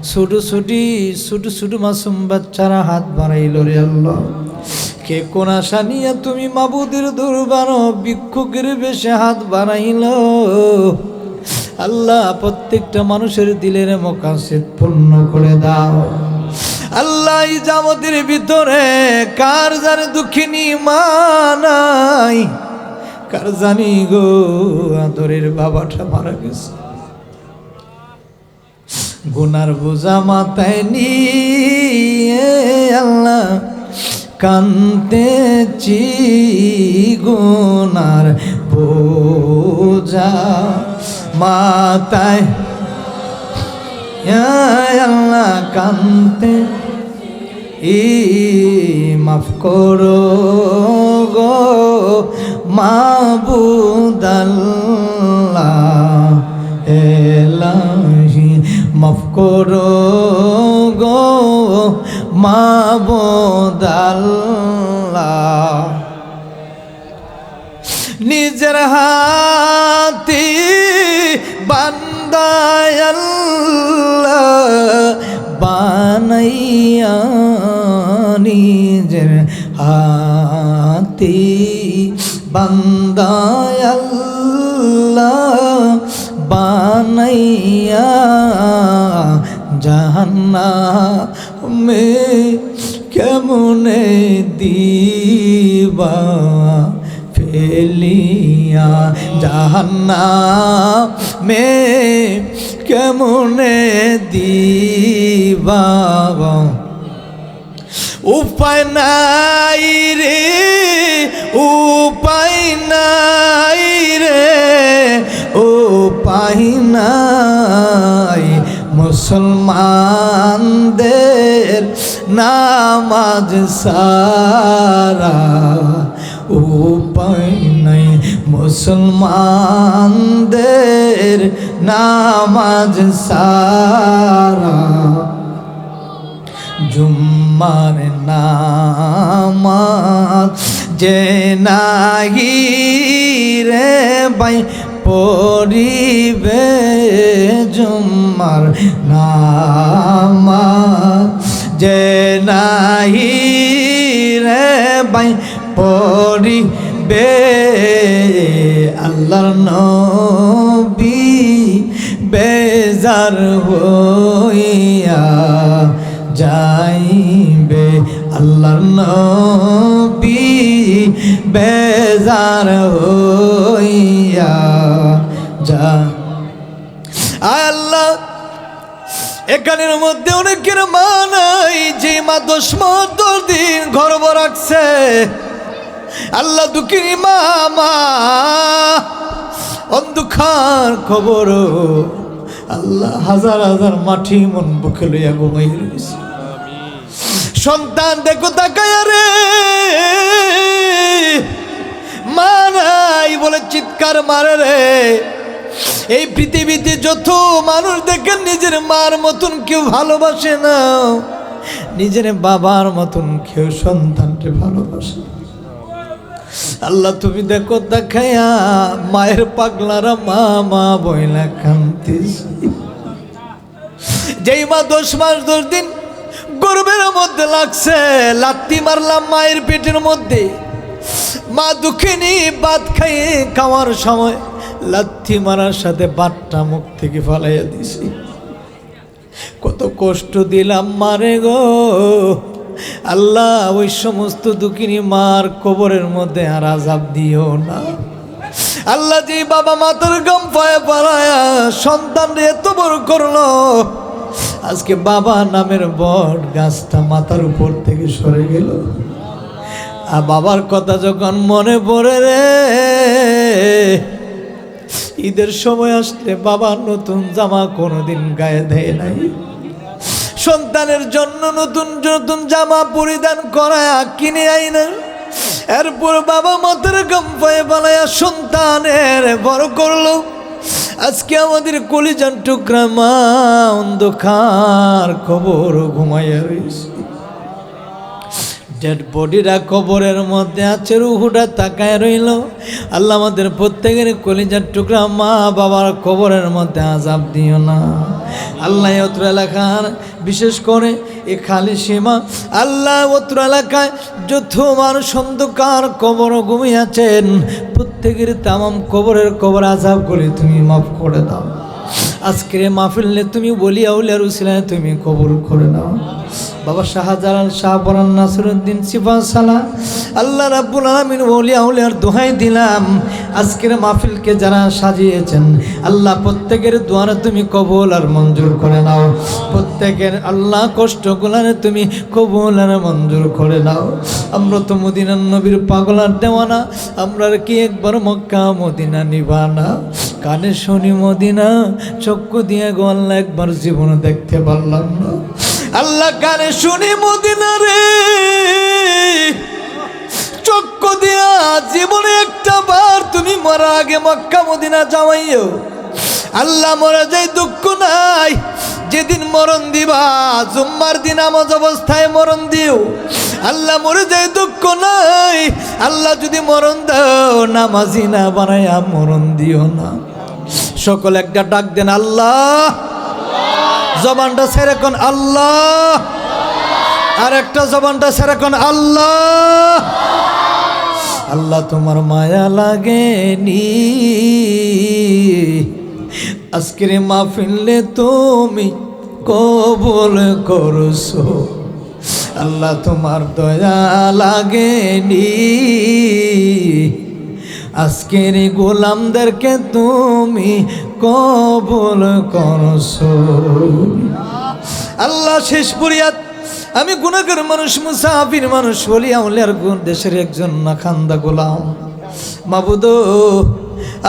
ছোটো ছোটো মাসুম বাচ্চারা হাত বাড়াইল রে আল্লাহ। কে কোন আশা নিয়ে তুমি মাবুদের দরবার ভিক্ষুকের বেশে হাত বাড়াইল। আল্লাহ প্রত্যেকটা মানুষের দিলের মকাসিদ পূর্ণ করে দাও। আল্লাহ এই জামাতের ভিতরে কার জানে দুঃখিনী মা নাই, কার জানি গো আদরের বাবাটা মারা গেছে, গুনার বোঝা মাথায় নিয়ে আল্লাহ কান্দেছি, গুনার বোঝা মাথায় আল্লাহ কান্তে মাফ করো গো মাবুদ আল্লাহ এলাহি, মাফ করো গো মাবুদ আল্লাহ। নিজের হাতে বান্দায় আল্লাহ বানাইয়া, নিজের হাতে বান্দায় আল্লাহ বানাইয়া, জাহান্নামে কেমনে দিবা ফেলিয়া, জাহান্নামে কেমনে দিবা, উপায় নাই রে, উপায় নাই রে, উপায় নাই। মুসলমানদের নামাজ সারা উপায় নাই, মুসলমানদের নামাজ সারা, জুম্মার নামাজ যে নাহি রে ভাই পড়িবে, জুম্মার নামাজ যে নাহি রে ভাই পড়িবে, আল্লাহর নবী বেজার হইয়া যাইবে, আল্লাহর নবী বেজার হইয়া যা। আল্লাহ এখানের মধ্যে অনেকের মা নাই, যে মা 10 মাস 10 দিন গর্ভ রাখছে। আল্লাহ দুঃখিনী মা, মা অন্ধকার খবর আল্লাহ হাজার হাজার মাটি মন বুকে লইয়া ঘুমাই রয়েছে। সন্তান দেখো তাকায় রে মা নাই বলে চিৎকার মারে রে। এই পৃথিবীতে যত মানুষ দেখেন নিজের মার মতন কেউ ভালোবাসে না, নিজের বাবার মতন কেউ সন্তানকে ভালোবাসে। আল্লাহ তুমি দেখো দেখাইয়া মায়ের পাগলারা মা মা বইলা কান্দিস। যেই মা 10 মাস 10 দিন গর্ভের মধ্যে লাগছে, লাত্তি মারলাম মায়ের পেটের মধ্যে। মা দুঃখিনী ভাত খাইয়ে খাওয়ার সময় লাত্তি মারার সাথে বাটটা মুখ থেকে ফালাইয়া দিছি। কত কষ্ট দিলাম মারে গো আল্লাহ। ওই সমস্ত দুঃখিনী মার কবরের মধ্যে আর আযাব দিও না আল্লাহ। যে বাবা মাতার গাম পায়ে পাড়ায়া সন্তানরে এত বড় করলো, আজকে বাবা নামের বট গাছটা মাথার উপর থেকে সরে গেল। আর বাবার কথা যখন মনে পড়ে রে ঈদের সময় আসলে বাবা নতুন জামা কোনোদিন গায়ে দেয় নাই, সন্তানের জন্য নতুন নতুন জামা পরিধান করায় কিনে আই না। এরপর বাবা মাথার গামপায়ে বানায়া সন্তানের বড় করলো। আজকে আমাদের কলিজার টুকরা মা অন্ধকার কবর ঘুমাইয়া রয়েছে, ডেড বডিরা কবরের মধ্যে আছে, রুহুটা তাকায় রইল। আল্লাহ আমাদের প্রত্যেকের কলিজার টুকরা মা বাবার কবরের মধ্যে আযাব দিও না আল্লাহ। অত্র এলাকার বিশেষ করে এ খালি সীমা আল্লাহ, অত্র এলাকায় যত মানুষ অন্ধকার কবর ঘুমিয়ে আছেন, প্রত্যেকের তামাম কবরের কবর আযাবগুলি তুমি মাফ করে দাও। আজকের মাহফিলে তুমি বলি আউলিয়ার উসিলায় তুমি কবুল করে নাও। বাবা শাহজালাল শাহপরান নাসিরউদ্দিন সিফাসালা আল্লাহ রাব্বুল আলামিন ওলিয়া আউলিয়ার দোহাই দিলাম, আজকের মাহফিলকে যারা সাজিয়েছেন আল্লাহ প্রত্যেকের দোয়ারে তুমি কবুল আর মঞ্জুর করে নাও। প্রত্যেকের আল্লাহ কষ্টগুলারে তুমি কবুল আর মঞ্জুর করে নাও। আমরা তো মদিনার নবীর পাগলার দেওয়ানা, আমরা কি একবার মক্কা মদিনা নিবানা। কানে শুনি মদিনা, চক্ষু দিয়ে গো আল্লাহ একবার জীবন দেখতে পারলাম না। আল্লাহ কানে শুনি মদিনা রে, চক্ষু দিয়া জীবনে একটা বার তুমি মরার আগে মক্কা মদিনা যাওয়াইও। আল্লাহ মরে যাই দুঃখ নাই, যেদিন মরণ দিবা জুম্মার দিন নামাজ অবস্থায় মরণ দিও। আল্লাহ মরে যায় দুঃখ নাই, আল্লাহ যদি মরণ দাও নামাজি না বানায়া মরণ দিও না। সকল একটা ডাক দেন আল্লাহ, জবানটা ছেড়ে কোন আল্লাহ, আর একটা জবানটা ছেড়ে কোন আল্লাহ। আল্লাহ তোমার মায়া লাগেনি আজকের মাহফিলে তুমি কবুল করছো। আল্লাহ তোমার দয়া লাগেনি আজকের গোলামদেরকে তুমি কবুল করছো। আল্লাহ শেষ পরিয়াত, আমি গুনাহগার মানুষ, মুসাফির মানুষ, ওলিয়া আউলিয়ার দেশের একজন নাখান্দা গোলাম। মাবুদ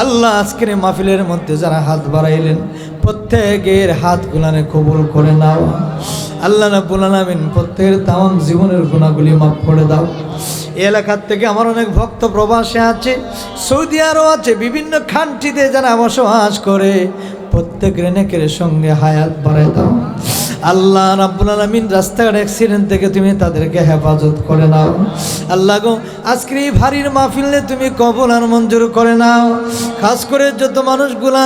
আল্লাহ আজকের মাহফিলের মধ্যে যারা হাত বাড়াইলেন প্রত্যেকের হাতগুলানে কবুল করে নাও। আল্লাহ রাব্বুল আলামিন প্রত্যেকের তামাম জীবনের গুনাহগুলি মাফ করে দাও। এই এলাকার থেকে আমার অনেক ভক্ত প্রবাসে আছে, সৌদি আরও আছে, বিভিন্ন খানটিতে যারা বসবাস করে, প্রত্যেকের নেকের সঙ্গে হায়াত বাড়ায় দাও। আল্লাহ রাব্বুল আলামিন রাস্তাঘাট অ্যাক্সিডেন্ট থেকে তুমি তাদেরকে হেফাজত করে নাও। আল্লাহ গো আজকের এই ভারীর মাহফিলে তুমি কবুল আর মঞ্জুর করে নাও। খাস করে যত মানুষগুলা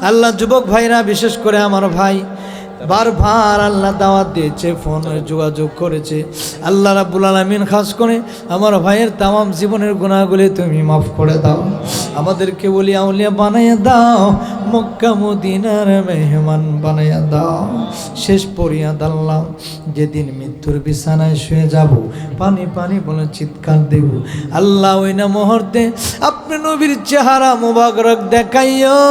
আল্লাহ যুবক ভাইরা, বিশেষ করে আমার ভাই বারবার আল্লাহ দাওয়াত দিয়েছে, ফোনে যোগাযোগ করেছে, আল্লাহ রাব্বুল আলামিন খাস করে আমার ভাইয়ের তামাম জীবনের গুনাহগুলি তুমি মাফ করে দাও। আমাদেরকে ওলিয়া আউলিয়া বানাইয়া দাও, মক্কা মদিনার মেহমান বানাইয়া দাও। শেষ পরিয়া দাল্লাম, যেদিন মৃত্যুর বিছানায় শুয়ে যাব, পানি পানি বলে চিৎকার দেব, আল্লাহ ওই না মুহূর্তে আপনি নবীর চেহারা মুবারক দেখাইও।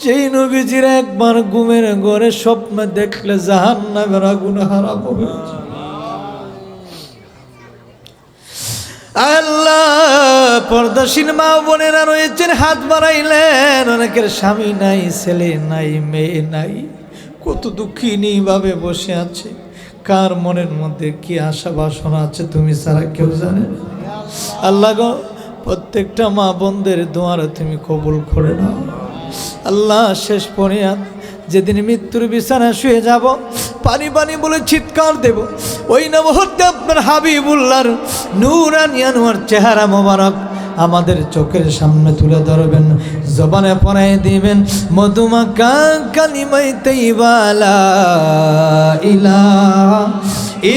সেই নবীজির একবার ঘুমের ঘরে স্বপ্ন দেখলে জাহান্নামের আগুন হারাম হবে। আল্লাহ পর্দাশীল মা বোনেরা রয়েছেন, হাত বাড়াইলেন, অনেকের স্বামী নাই, ছেলে নাই, মেয়ে নাই, কত দুঃখিনী ভাবে বসে আছে। কার মনের মধ্যে কি আশা বাসনা আছে তুমি ছাড়া কেউ জানে না। আল্লাহ গো প্রত্যেকটা মা বোনদের দোয়ারে তুমি কবুল করে নাও। আল্লাহ শেষ পরিয়াত, যেদিন মৃত্যুর বিছানায় শুয়ে যাব, পানি পানি বলে চিৎকার দেব, ওই না মুহূর্তে আপনার হাবিবুল্লাহর নূরানি আনোয়ার চেহারা মোবারক আমাদের চোখের সামনে তুলে ধরবেন, জবানে পড়ায় দিবেন মধুমাখা কালিমায়ে তাইয়্যিবা লা ইলাহা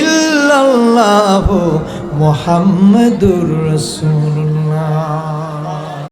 ইল্লাল্লাহু মুহাম্মাদুর রাসূলুল্লাহ।